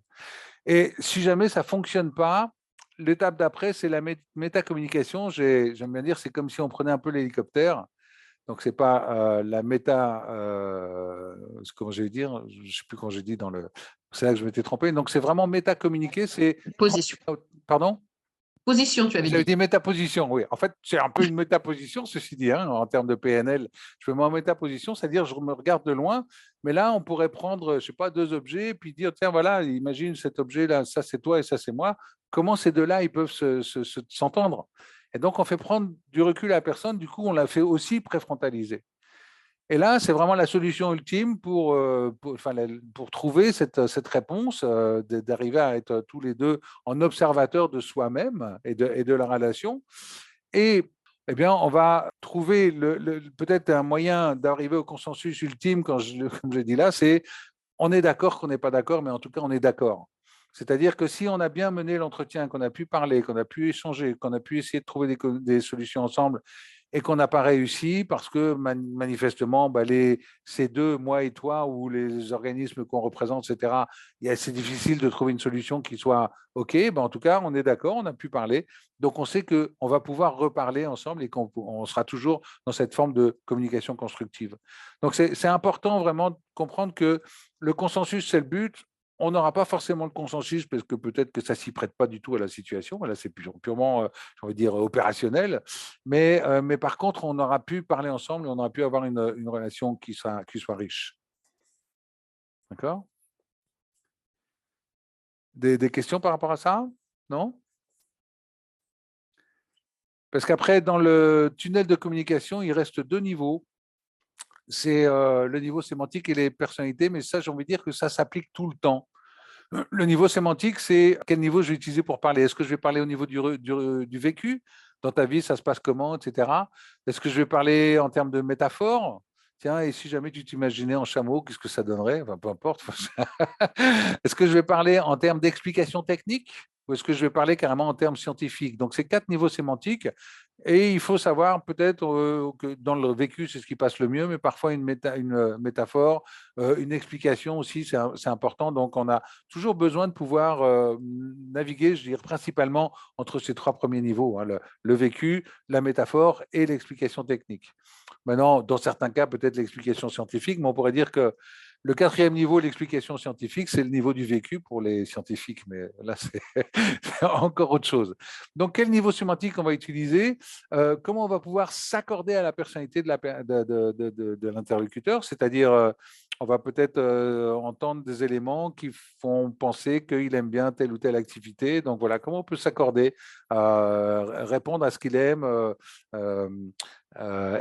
S1: Et si jamais ça ne fonctionne pas, l'étape d'après, c'est la métacommunication. J'aime bien dire, c'est comme si on prenait un peu l'hélicoptère. Donc, ce n'est pas la méta, comment je vais dire, je ne sais plus quand j'ai dit dans le... C'est là que je m'étais trompé. Donc, c'est vraiment métacommuniquer, c'est...
S2: Position.
S1: Pardon?
S2: Position, tu avais
S1: J'avais
S2: dit.
S1: dit métaposition, oui. En fait, c'est un peu une métaposition, ceci dit, hein, en termes de PNL. Je me mets en métaposition, c'est-à-dire je me regarde de loin, mais là, on pourrait prendre, je ne sais pas, deux objets, puis dire, tiens, voilà, imagine cet objet-là, ça c'est toi et ça c'est moi. Comment ces deux-là, ils peuvent s'entendre? Et donc, on fait prendre du recul à la personne, du coup, on la fait aussi préfrontaliser. Et là, c'est vraiment la solution ultime pour trouver cette réponse, d'arriver à être tous les deux en observateurs de soi-même et de la relation. Et eh bien, on va trouver peut-être un moyen d'arriver au consensus ultime, comme je l'ai dit là, c'est on est d'accord qu'on n'est pas d'accord, mais en tout cas, on est d'accord. C'est-à-dire que si on a bien mené l'entretien, qu'on a pu parler, qu'on a pu échanger, qu'on a pu essayer de trouver des solutions ensemble et qu'on n'a pas réussi parce que manifestement, ces deux, moi et toi, ou les organismes qu'on représente, etc., c'est difficile de trouver une solution qui soit OK. En tout cas, on est d'accord, on a pu parler. Donc, on sait qu'on va pouvoir reparler ensemble et qu'on sera toujours dans cette forme de communication constructive. Donc, c'est important vraiment de comprendre que le consensus, c'est le but. On n'aura pas forcément le consensus parce que peut-être que ça ne s'y prête pas du tout à la situation. Là, c'est purement, j'ai envie de dire, opérationnel. Mais par contre, on aura pu parler ensemble et on aura pu avoir une relation qui soit riche. D'accord? Des questions par rapport à ça? Non? Parce qu'après, dans le tunnel de communication, il reste deux niveaux. C'est le niveau sémantique et les personnalités, mais ça, j'ai envie de dire que ça s'applique tout le temps. Le niveau sémantique, c'est quel niveau je vais utiliser pour parler. Est-ce que je vais parler au niveau du vécu, dans ta vie, ça se passe comment, etc. Est-ce que je vais parler en termes de métaphore? Tiens, et si jamais tu t'imaginais en chameau, qu'est-ce que ça donnerait? Enfin, peu importe. Est-ce que je vais parler en termes d'explication technique ou est-ce que je vais parler carrément en termes scientifiques? Donc, c'est 4 niveaux sémantiques et il faut savoir peut-être que dans le vécu, c'est ce qui passe le mieux, mais parfois une métaphore, une explication aussi, c'est important. Donc, on a toujours besoin de pouvoir naviguer, je dirais, principalement entre ces 3 premiers niveaux, hein, le vécu, la métaphore et l'explication technique. Maintenant, dans certains cas, peut-être l'explication scientifique, mais on pourrait dire que le 4e niveau, l'explication scientifique, c'est le niveau du vécu pour les scientifiques, mais là, c'est encore autre chose. Donc, quel niveau sémantique on va utiliser? Comment on va pouvoir s'accorder à la personnalité de l'interlocuteur? C'est-à-dire, on va peut-être entendre des éléments qui font penser qu'il aime bien telle ou telle activité. Donc, voilà, comment on peut s'accorder, répondre à ce qu'il aime.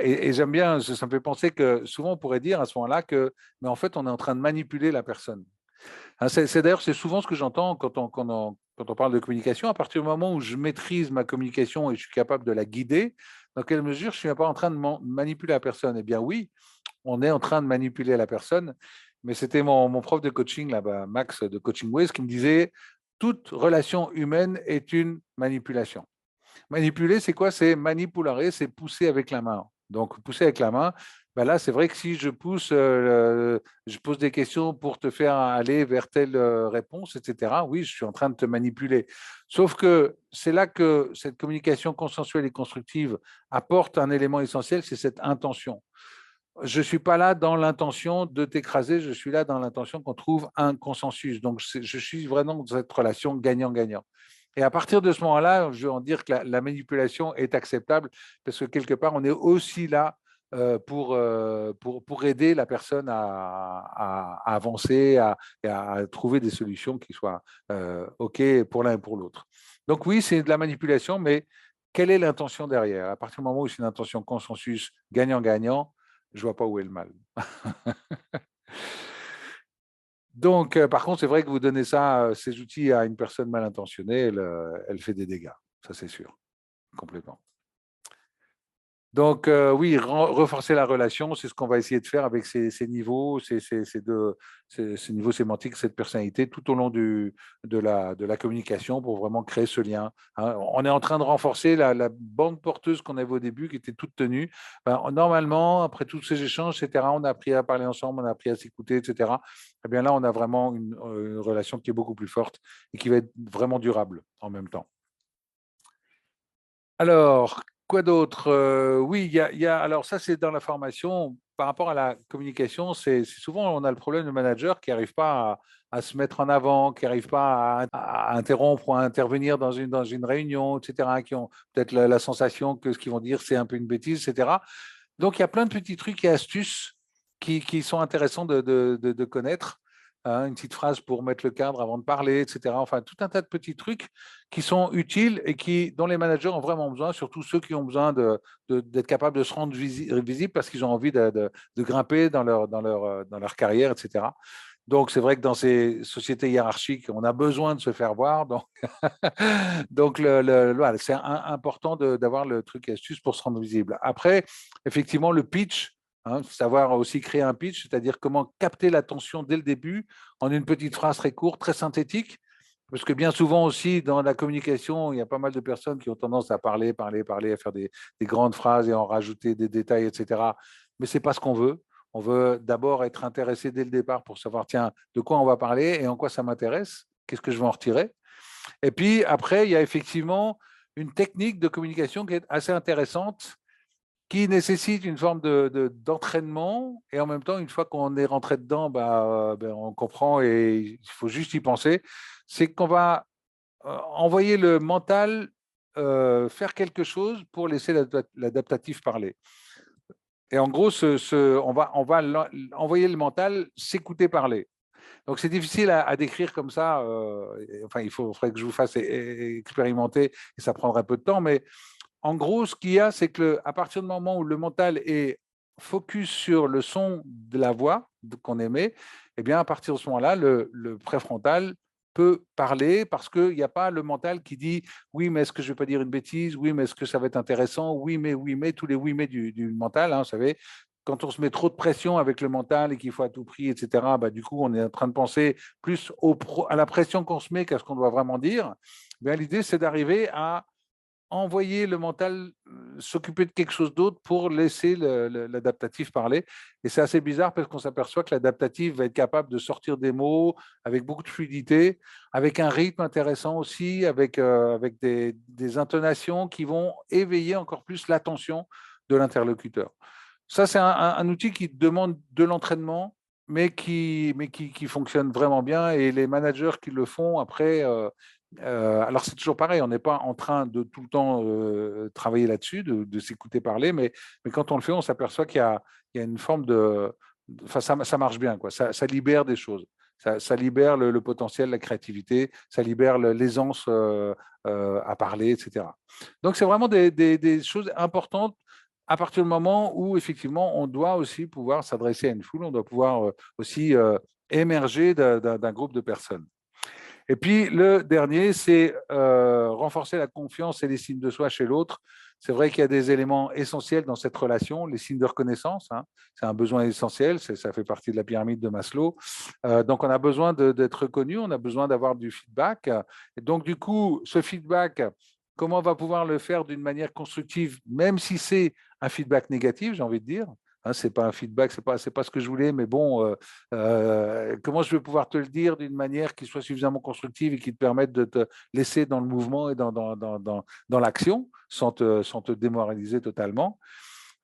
S1: Et j'aime bien, ça me fait penser que souvent on pourrait dire à ce moment-là que, mais en fait, on est en train de manipuler la personne. Hein, d'ailleurs, c'est souvent ce que j'entends quand on parle de communication. À partir du moment où je maîtrise ma communication et je suis capable de la guider, dans quelle mesure je ne suis pas en train de manipuler la personne? Eh bien oui, on est en train de manipuler la personne, mais c'était mon prof de coaching, là-bas, Max de Coaching Ways, qui me disait, toute relation humaine est une manipulation. Manipuler, c'est quoi? C'est manipulare, c'est pousser avec la main. Donc, pousser avec la main, ben là, c'est vrai que si je pousse, je pose des questions pour te faire aller vers telle réponse, etc., oui, je suis en train de te manipuler. Sauf que c'est là que cette communication consensuelle et constructive apporte un élément essentiel, c'est cette intention. Je ne suis pas là dans l'intention de t'écraser, je suis là dans l'intention qu'on trouve un consensus. Donc, je suis vraiment dans cette relation gagnant-gagnant. Et à partir de ce moment-là, je veux en dire que la manipulation est acceptable parce que quelque part, on est aussi là pour aider la personne à avancer, à trouver des solutions qui soient OK pour l'un et pour l'autre. Donc oui, c'est de la manipulation, mais quelle est l'intention derrière? À partir du moment où c'est une intention consensus gagnant-gagnant, je ne vois pas où est le mal. Donc, par contre, c'est vrai que vous donnez ces outils à une personne mal intentionnée, elle fait des dégâts, ça c'est sûr, complètement. Donc, oui, renforcer la relation, c'est ce qu'on va essayer de faire avec ces niveaux, ces niveaux sémantiques, cette personnalité, tout au long de la communication pour vraiment créer ce lien. Hein. On est en train de renforcer la bande porteuse qu'on avait au début, qui était toute tenue. Ben, normalement, après tous ces échanges, etc., on a appris à parler ensemble, on a appris à s'écouter, etc. Eh bien là, on a vraiment une relation qui est beaucoup plus forte et qui va être vraiment durable en même temps. Alors, quoi d'autre? Oui, alors ça, c'est dans la formation. Par rapport à la communication, c'est souvent, on a le problème de managers qui n'arrivent pas à se mettre en avant, qui n'arrivent pas à interrompre ou à intervenir dans une réunion, etc., qui ont peut-être la sensation que ce qu'ils vont dire, c'est un peu une bêtise, etc. Donc, il y a plein de petits trucs et astuces qui sont intéressants de connaître. Hein, une petite phrase pour mettre le cadre avant de parler, etc. Enfin, tout un tas de petits trucs qui sont utiles et dont les managers ont vraiment besoin, surtout ceux qui ont besoin d'être capables de se rendre visibles parce qu'ils ont envie de grimper dans leur carrière, etc. Donc, c'est vrai que dans ces sociétés hiérarchiques, on a besoin de se faire voir. Donc voilà, c'est important d'avoir le truc et astuce pour se rendre visible. Après, effectivement, le pitch, hein, savoir aussi créer un pitch, c'est-à-dire comment capter l'attention dès le début en une petite phrase très courte, très synthétique. Parce que bien souvent aussi, dans la communication, il y a pas mal de personnes qui ont tendance à parler, à faire des grandes phrases et en rajouter des détails, etc. Mais ce n'est pas ce qu'on veut. On veut d'abord être intéressé dès le départ pour savoir, tiens, de quoi on va parler et en quoi ça m'intéresse, qu'est-ce que je vais en retirer. Et puis après, il y a effectivement une technique de communication qui est assez intéressante, qui nécessite une forme d'entraînement. Et en même temps, une fois qu'on est rentré dedans, on comprend et il faut juste y penser. C'est qu'on va envoyer le mental faire quelque chose pour laisser l'adaptatif parler. Et en gros, on va envoyer le mental s'écouter parler. Donc, c'est difficile à décrire comme ça. Enfin, il faudrait que je vous fasse expérimenter et ça prendrait un peu de temps. Mais en gros, ce qu'il y a, c'est qu'à partir du moment où le mental est focus sur le son de la voix qu'on émet, eh bien, à partir de ce moment-là, le préfrontal peut parler parce qu'il n'y a pas le mental qui dit oui, mais est-ce que je ne vais pas dire une bêtise? Oui, mais est-ce que ça va être intéressant? Oui, mais, tous les oui, mais du mental, hein, vous savez. Quand on se met trop de pression avec le mental et qu'il faut à tout prix, etc., bah, du coup, on est en train de penser plus à la pression qu'on se met qu'à ce qu'on doit vraiment dire. L'idée, c'est d'arriver à envoyer le mental s'occuper de quelque chose d'autre pour laisser l'adaptatif parler. Et c'est assez bizarre parce qu'on s'aperçoit que l'adaptatif va être capable de sortir des mots avec beaucoup de fluidité, avec un rythme intéressant aussi, avec des intonations qui vont éveiller encore plus l'attention de l'interlocuteur. Ça, c'est un outil qui demande de l'entraînement, mais qui fonctionne vraiment bien. Et les managers qui le font, après, alors c'est toujours pareil, on n'est pas en train de tout le temps travailler là-dessus, de s'écouter parler, mais quand on le fait, on s'aperçoit qu'il y a une forme de... Enfin, ça marche bien, quoi. Ça libère des choses. Ça libère le potentiel, la créativité, ça libère l'aisance à parler, etc. Donc, c'est vraiment des choses importantes à partir du moment où, effectivement, on doit aussi pouvoir s'adresser à une foule, on doit pouvoir aussi émerger d'un groupe de personnes. Et puis, le dernier, c'est renforcer la confiance et l'estime de soi chez l'autre. C'est vrai qu'il y a des éléments essentiels dans cette relation, les signes de reconnaissance, hein, c'est un besoin essentiel, ça fait partie de la pyramide de Maslow. Donc, on a besoin d'être reconnu, on a besoin d'avoir du feedback. Et donc, du coup, ce feedback, comment on va pouvoir le faire d'une manière constructive, même si c'est un feedback négatif, j'ai envie de dire. Hein, c'est pas un feedback, c'est pas ce que je voulais, mais bon, comment je vais pouvoir te le dire d'une manière qui soit suffisamment constructive et qui te permette de te laisser dans le mouvement et dans l'action, sans te démoraliser totalement.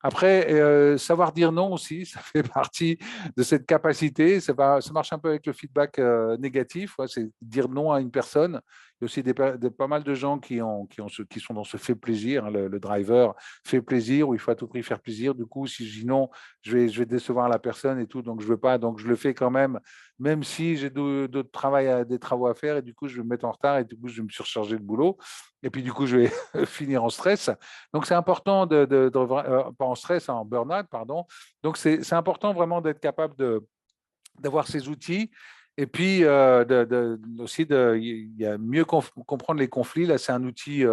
S1: Après, savoir dire non aussi, ça fait partie de cette capacité. Ça marche un peu avec le feedback négatif, ouais, c'est dire non à une personne. Il y a aussi pas mal de gens qui sont dans ce fait plaisir, hein, le driver fait plaisir, où il faut à tout prix faire plaisir. Du coup, si je dis non, je vais décevoir la personne et tout, donc je ne veux pas, donc je le fais quand même si j'ai des travaux à faire, et du coup, je vais me mettre en retard, et du coup, je vais me surcharger de boulot, et puis du coup, je vais finir en stress. Donc, c'est important pas en stress, en burn-out, pardon. Donc, c'est important vraiment d'être capable d'avoir ces outils. Et puis, aussi, il y a mieux comprendre les conflits. Là, c'est un outil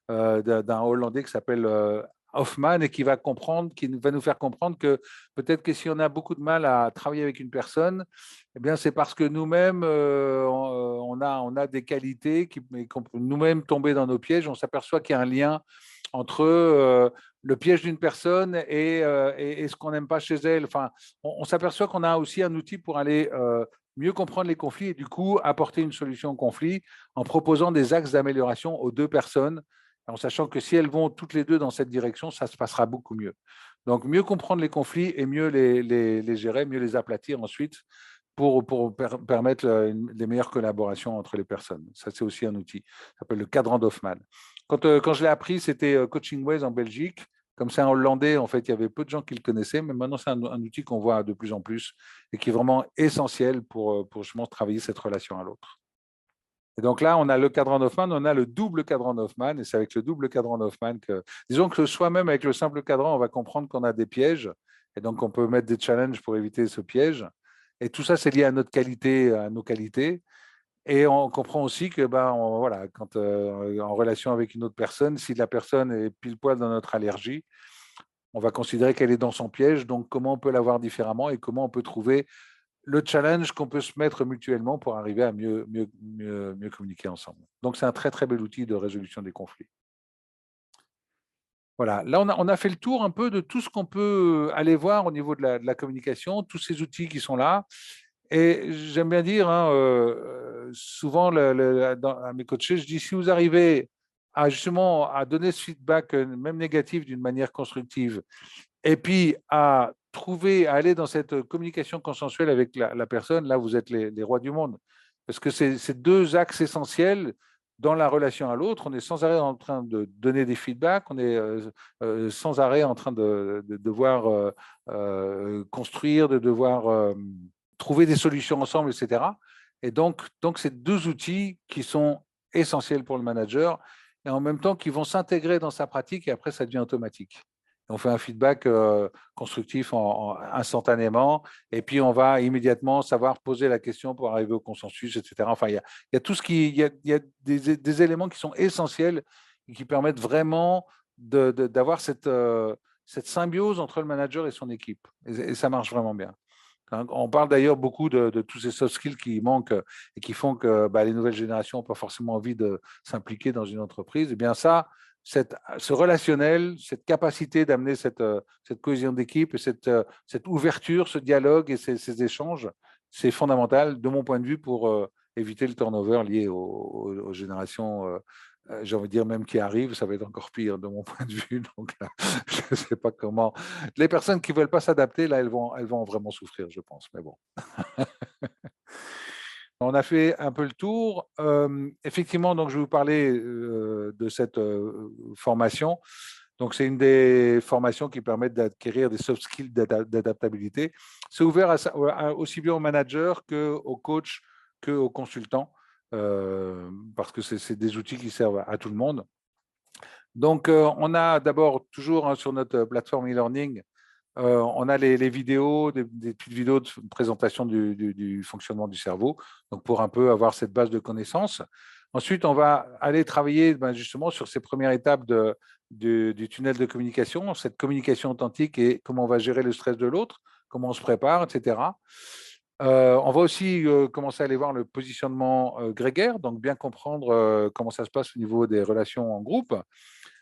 S1: d'un Hollandais qui s'appelle Hoffman et qui va nous faire comprendre que peut-être que si on a beaucoup de mal à travailler avec une personne, eh bien, c'est parce que nous-mêmes, on a des qualités qu'on peut nous-mêmes tomber dans nos pièges. On s'aperçoit qu'il y a un lien entre le piège d'une personne et ce qu'on n'aime pas chez elle. Enfin, on s'aperçoit qu'on a aussi un outil pour aller mieux comprendre les conflits et du coup apporter une solution au conflit en proposant des axes d'amélioration aux deux personnes, en sachant que si elles vont toutes les deux dans cette direction, ça se passera beaucoup mieux. Donc, mieux comprendre les conflits et mieux les gérer, mieux les aplatir ensuite pour permettre les meilleures collaborations entre les personnes. Ça, c'est aussi un outil. Ça s'appelle le cadran d'Hoffman. Quand je l'ai appris, c'était Coaching Ways en Belgique. Comme c'est un Hollandais, en fait, il y avait peu de gens qui le connaissaient, mais maintenant, c'est un outil qu'on voit de plus en plus et qui est vraiment essentiel pour justement travailler cette relation à l'autre. Et donc là, on a le cadran d'Hoffman, on a le double cadran d'Hoffman, et c'est avec le double cadran d'Hoffman que, disons que soi-même, avec le simple cadran, on va comprendre qu'on a des pièges, et donc on peut mettre des challenges pour éviter ce piège. Et tout ça, c'est lié à notre qualité, à nos qualités. Et on comprend aussi que, voilà, quand en relation avec une autre personne, si la personne est pile poil dans notre allergie, on va considérer qu'elle est dans son piège. Donc, comment on peut la voir différemment et comment on peut trouver le challenge qu'on peut se mettre mutuellement pour arriver à mieux communiquer ensemble. Donc, c'est un très, très bel outil de résolution des conflits. Voilà, là, on a fait le tour un peu de tout ce qu'on peut aller voir au niveau de la communication, tous ces outils qui sont là. Et j'aime bien dire, hein, souvent à mes coachés, je dis, si vous arrivez justement à donner ce feedback, même négatif, d'une manière constructive, et puis à aller dans cette communication consensuelle avec la personne, là, vous êtes les rois du monde. Parce que c'est deux axes essentiels dans la relation à l'autre. On est sans arrêt en train de donner des feedbacks, on est sans arrêt en train de devoir construire, de devoir trouver des solutions ensemble, etc. Et donc c'est deux outils qui sont essentiels pour le manager et en même temps qui vont s'intégrer dans sa pratique et après, ça devient automatique. On fait un feedback constructif instantanément, et puis on va immédiatement savoir poser la question pour arriver au consensus, etc. Enfin, il y a tout ce qui, il y a des éléments qui sont essentiels et qui permettent vraiment d'avoir cette symbiose entre le manager et son équipe. Et ça marche vraiment bien. On parle d'ailleurs beaucoup de tous ces soft skills qui manquent et qui font que les nouvelles générations n'ont pas forcément envie de s'impliquer dans une entreprise. Eh bien ça, ce relationnel, cette capacité d'amener cette cohésion d'équipe, et cette ouverture, ce dialogue et ces échanges, c'est fondamental de mon point de vue pour éviter le turnover lié aux générations, j'ai envie de dire même qui arrivent, ça va être encore pire de mon point de vue. Donc, je ne sais pas comment. Les personnes qui ne veulent pas s'adapter, là, elles vont vraiment souffrir, je pense. Mais bon. On a fait un peu le tour. Effectivement, donc, je vais vous parler de cette formation. Donc, c'est une des formations qui permettent d'acquérir des soft skills d'adaptabilité. C'est ouvert aussi bien aux managers qu'aux coachs, qu'aux consultants, parce que c'est des outils qui servent à tout le monde. Donc, on a d'abord toujours sur notre plateforme e-learning, on a les vidéos, des petites vidéos de présentation du fonctionnement du cerveau, donc pour un peu avoir cette base de connaissances. Ensuite, on va aller travailler justement sur ces premières étapes du tunnel de communication, cette communication authentique et comment on va gérer le stress de l'autre, comment on se prépare, etc. On va aussi commencer à aller voir le positionnement grégaire, donc bien comprendre comment ça se passe au niveau des relations en groupe.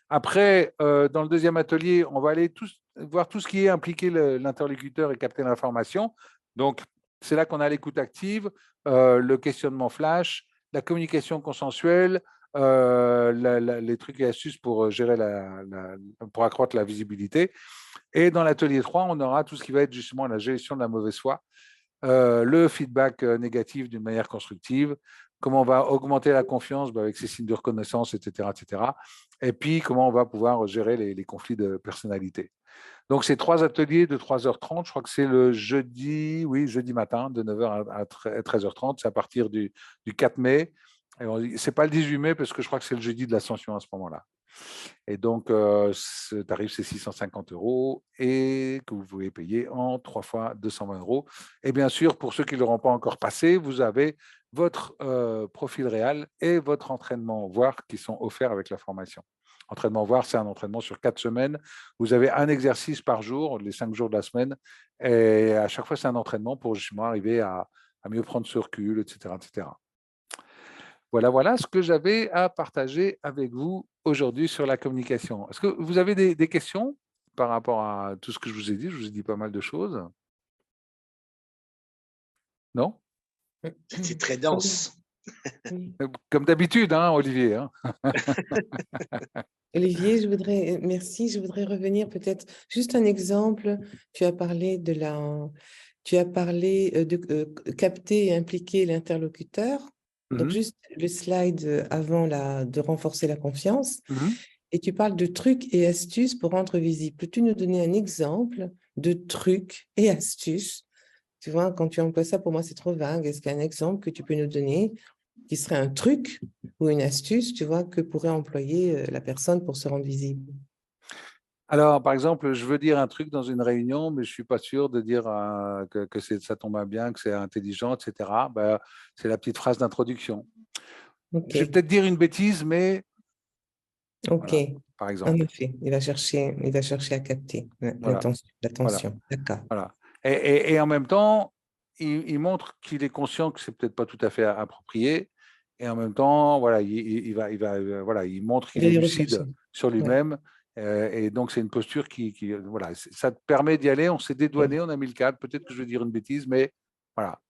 S1: Après, dans le deuxième atelier, on va aller voir tout ce qui est impliqué l'interlocuteur et capter l'information. Donc, c'est là qu'on a l'écoute active, le questionnement flash, la communication consensuelle, les trucs et astuces pour gérer pour accroître la visibilité. Et dans l'atelier 3, on aura tout ce qui va être justement la gestion de la mauvaise foi, le feedback négatif d'une manière constructive, comment on va augmenter la confiance avec ces signes de reconnaissance, etc., etc. Et puis, comment on va pouvoir gérer les conflits de personnalité. Donc, ces 3 ateliers de 3h30, je crois que c'est le jeudi matin, de 9h à 13h30, c'est à partir du 4 mai. Ce n'est pas le 18 mai, parce que je crois que c'est le jeudi de l'Ascension à ce moment-là. Et donc, ce tarif, c'est 650 € et que vous pouvez payer en 3 fois 220 €. Et bien sûr, pour ceux qui ne l'auront pas encore passé, vous avez votre profil réel et votre entraînement voir qui sont offerts avec la formation. Entraînement voir, c'est un entraînement sur 4 semaines. Vous avez un exercice par jour, les 5 jours de la semaine. Et à chaque fois, c'est un entraînement pour justement arriver à mieux prendre ce recul, etc., etc. Voilà ce que j'avais à partager avec vous aujourd'hui sur la communication. Est-ce que vous avez des questions par rapport à tout ce que je vous ai dit? Je vous ai dit pas mal de choses. Non?
S4: C'est très dense.
S1: Comme d'habitude, hein, Olivier. Hein.
S5: Olivier, merci. Je voudrais revenir peut-être juste un exemple. Tu as parlé de capter et impliquer l'interlocuteur. Donc, juste le slide avant de renforcer la confiance. Et tu parles de trucs et astuces pour rendre visible. Peux-tu nous donner un exemple de trucs et astuces? Tu vois, quand tu emploies ça, pour moi, c'est trop vague. Est-ce qu'il y a un exemple que tu peux nous donner qui serait un truc ou une astuce, tu vois, que pourrait employer la personne pour se rendre visible?
S1: Alors, par exemple, je veux dire un truc dans une réunion, mais je ne suis pas sûr de dire que ça tombe bien, que c'est intelligent, etc. C'est la petite phrase d'introduction. Je vais peut-être dire une bêtise, mais
S5: OK.
S1: Voilà, par exemple.
S5: En effet, il va chercher à capter l'attention. D'accord.
S1: Voilà. Et en même temps, il montre qu'il est conscient que c'est peut-être pas tout à fait approprié. Et en même temps, voilà, il montre qu'il est lucide sur lui-même. Et donc, c'est une posture voilà, ça te permet d'y aller. On s'est dédouané, on a mis le cadre. Peut-être que je vais dire une bêtise, mais voilà.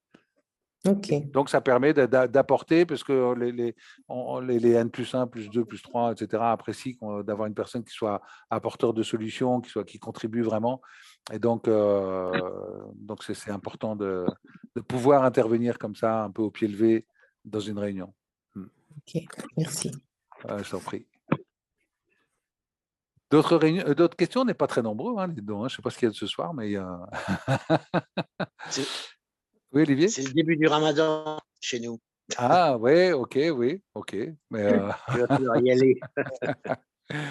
S5: OK.
S1: Donc, ça permet d'apporter, parce que les N+1, +2, +3, etc. apprécient d'avoir une personne qui soit apporteur de solutions, qui contribue vraiment. Et donc c'est important de pouvoir intervenir comme ça, un peu au pied levé, dans une réunion.
S5: OK, merci.
S1: Je t'en prie. D'autres questions? On n'est pas très nombreux, hein, je ne sais pas ce qu'il y a de ce soir, mais il y a… Oui, Olivier?
S4: C'est le début du Ramadan chez nous.
S1: Ah, ouais, ok, oui, ok. Mais
S4: tu vas pouvoir y aller.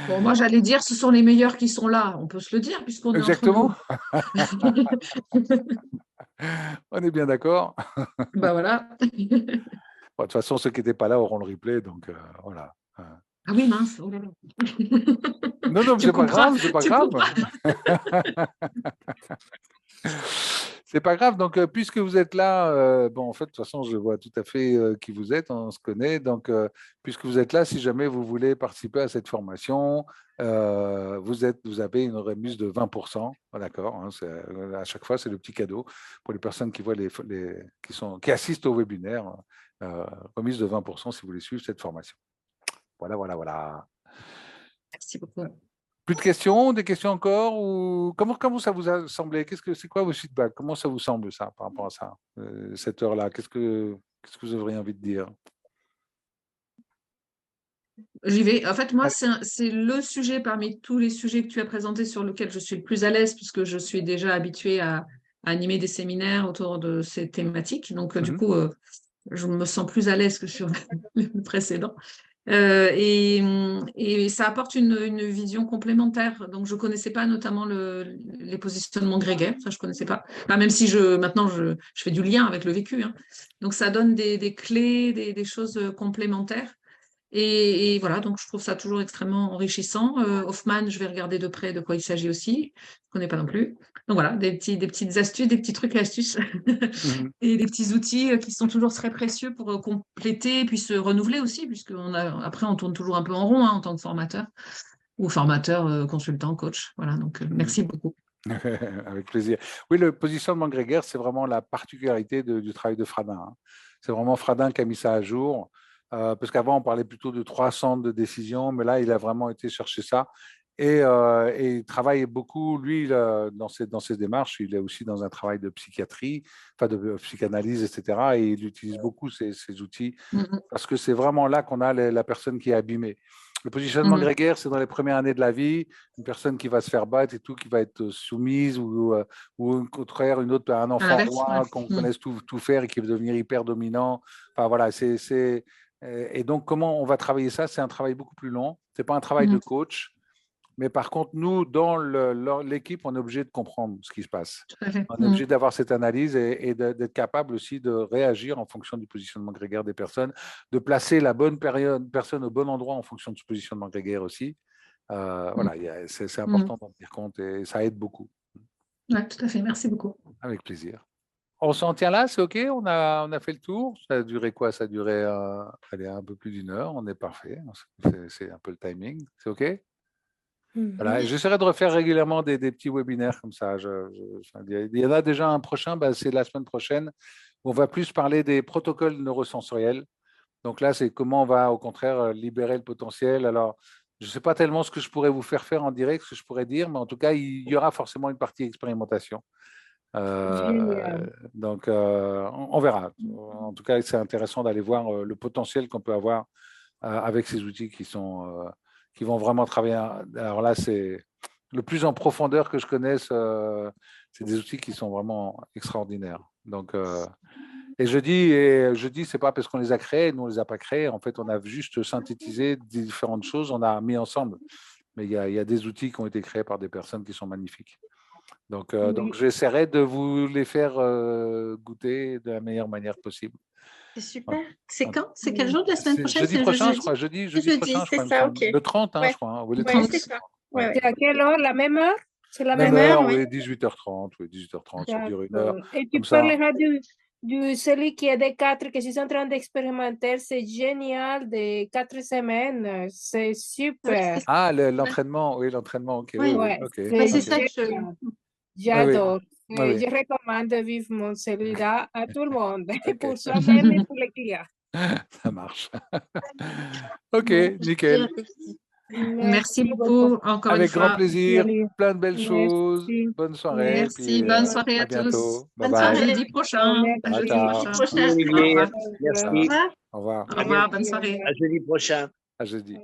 S2: Bon, moi, j'allais dire, ce sont les meilleurs qui sont là. On peut se le dire, puisqu'on est entre
S1: Exactement.
S2: nous.
S1: On est bien d'accord.
S2: Ben voilà.
S1: Bon, de toute façon, ceux qui n'étaient pas là auront le replay, donc voilà.
S2: Ah oui, mince. Oh là là.
S1: Non, non,
S2: Tu
S1: c'est pas
S2: couperas,
S1: grave, c'est pas
S2: tu
S1: grave.
S2: couperas.
S1: C'est pas grave. Donc, puisque vous êtes là, bon, en fait, de toute façon, je vois tout à fait qui vous êtes, on se connaît. Donc, puisque vous êtes là, si jamais vous voulez participer à cette formation, vous avez une remise de 20%. D'accord, hein, à chaque fois, c'est le petit cadeau pour les personnes qui voient qui assistent au webinaire. Remise de 20% si vous voulez suivre cette formation. Voilà, voilà, voilà.
S2: Merci beaucoup.
S1: Plus de questions, des questions encore ou comment ça vous a semblé? C'est quoi vos feedbacks? Comment ça vous semble ça par rapport à ça, cette heure-là? Qu'est-ce que vous auriez envie de dire?
S2: J'y vais. En fait, moi, c'est le sujet parmi tous les sujets que tu as présentés sur lequel je suis le plus à l'aise, puisque je suis déjà habituée à animer des séminaires autour de ces thématiques. Donc, du coup, je me sens plus à l'aise que sur le précédent. Et ça apporte une vision complémentaire. Donc, je ne connaissais pas notamment les positionnements grégaires, ça je ne connaissais pas. Enfin, même si maintenant je fais du lien avec le vécu. Hein. Donc, ça donne des clés, des choses complémentaires. Et voilà, donc je trouve ça toujours extrêmement enrichissant. Hoffman, je vais regarder de près de quoi il s'agit aussi. Je ne connais pas non plus. Donc voilà, des petites astuces, des petits trucs et astuces et des petits outils qui sont toujours très précieux pour compléter et puis se renouveler aussi, puisque après, on tourne toujours un peu en rond hein, en tant que formateur ou formateur, consultant, coach. Voilà, donc merci beaucoup.
S1: Avec plaisir. Oui, le positionnement grégaire, c'est vraiment la particularité du travail de Fradin. Hein. C'est vraiment Fradin qui a mis ça à jour. Parce qu'avant, on parlait plutôt de 3 centres de décision, mais là, il a vraiment été chercher ça. Et il travaille beaucoup, lui, dans ses démarches, il est aussi dans un travail de psychiatrie, enfin de psychanalyse, etc. Et il utilise beaucoup ces outils, parce que c'est vraiment là qu'on a la personne qui est abîmée. Le positionnement grégaire, c'est dans les premières années de la vie, une personne qui va se faire battre et tout, qui va être soumise, ou au contraire, un enfant roi qu'on connaisse tout faire et qui va devenir hyper dominant. Enfin voilà, et donc, comment on va travailler ça? C'est un travail beaucoup plus long. Ce n'est pas un travail de coach. Mais par contre, nous, dans l'équipe, on est obligé de comprendre ce qui se passe. On est obligé d'avoir cette analyse et d'être capable aussi de réagir en fonction du positionnement grégaire des personnes, de placer la bonne personne au bon endroit en fonction de ce positionnement grégaire aussi. Voilà, c'est important d'en tenir compte et ça aide beaucoup.
S2: Oui, tout à fait. Merci beaucoup.
S1: Avec plaisir. On s'en tient là, c'est OK? On a fait le tour. Ça a duré quoi? Ça a duré un peu plus d'1 heure. On est parfait. C'est un peu le timing. C'est OK? Voilà. J'essaierai de refaire régulièrement des petits webinaires comme ça. Il y en a déjà un prochain, c'est la semaine prochaine. On va plus parler des protocoles neurosensoriels. Donc là, c'est comment on va au contraire libérer le potentiel. Alors, je ne sais pas tellement ce que je pourrais vous faire en direct, ce que je pourrais dire, mais en tout cas, il y aura forcément une partie expérimentation. Donc, on verra. En tout cas, c'est intéressant d'aller voir le potentiel qu'on peut avoir avec ces outils qui vont vraiment travailler. Alors là, c'est le plus en profondeur que je connaisse. C'est des outils qui sont vraiment extraordinaires. Donc, et je dis, c'est pas parce qu'on les a créés, nous on les a pas créés. En fait, on a juste synthétisé différentes choses, on a mis ensemble. Mais il y a des outils qui ont été créés par des personnes qui sont magnifiques. Donc j'essaierai de vous les faire goûter de la meilleure manière possible.
S3: C'est super. C'est quand? C'est quel jour de la semaine prochaine?
S1: Jeudi prochain, je crois. Jeudi prochain, je crois.
S3: Ça, okay.
S1: Le 30,
S3: ouais.
S1: je crois. Oui,
S3: le 30. C'est ça. Ouais.
S6: C'est à quelle heure? La même heure?
S3: C'est la même heure, oui.
S1: 18h30. Oui, 18h30, ça dure 1 heure.
S6: Et tu parleras de celui qui est des 4, que je suis en train d'expérimenter. C'est génial, des 4 semaines. C'est super.
S1: Ah, l'entraînement. Oui, l'entraînement. OK.
S3: Oui,
S1: oui. Okay.
S3: C'est ça que
S6: j'adore.
S1: Oui.
S6: Je recommande vivement celui-là à tout le monde, pour soi-même et pour les clients.
S1: Ça marche. OK, nickel.
S2: Merci beaucoup, encore
S1: Avec
S2: une fois.
S1: grand plaisir, plein de belles choses. Bonne soirée.
S2: Merci,
S1: puis,
S2: bonne soirée à
S1: bientôt.
S2: tous.
S1: Bye
S2: À
S1: bye.
S2: jeudi prochain. À jeudi prochain.
S4: Merci.
S1: Au revoir.
S2: Au revoir, bonne soirée.
S4: À jeudi prochain.
S1: À jeudi.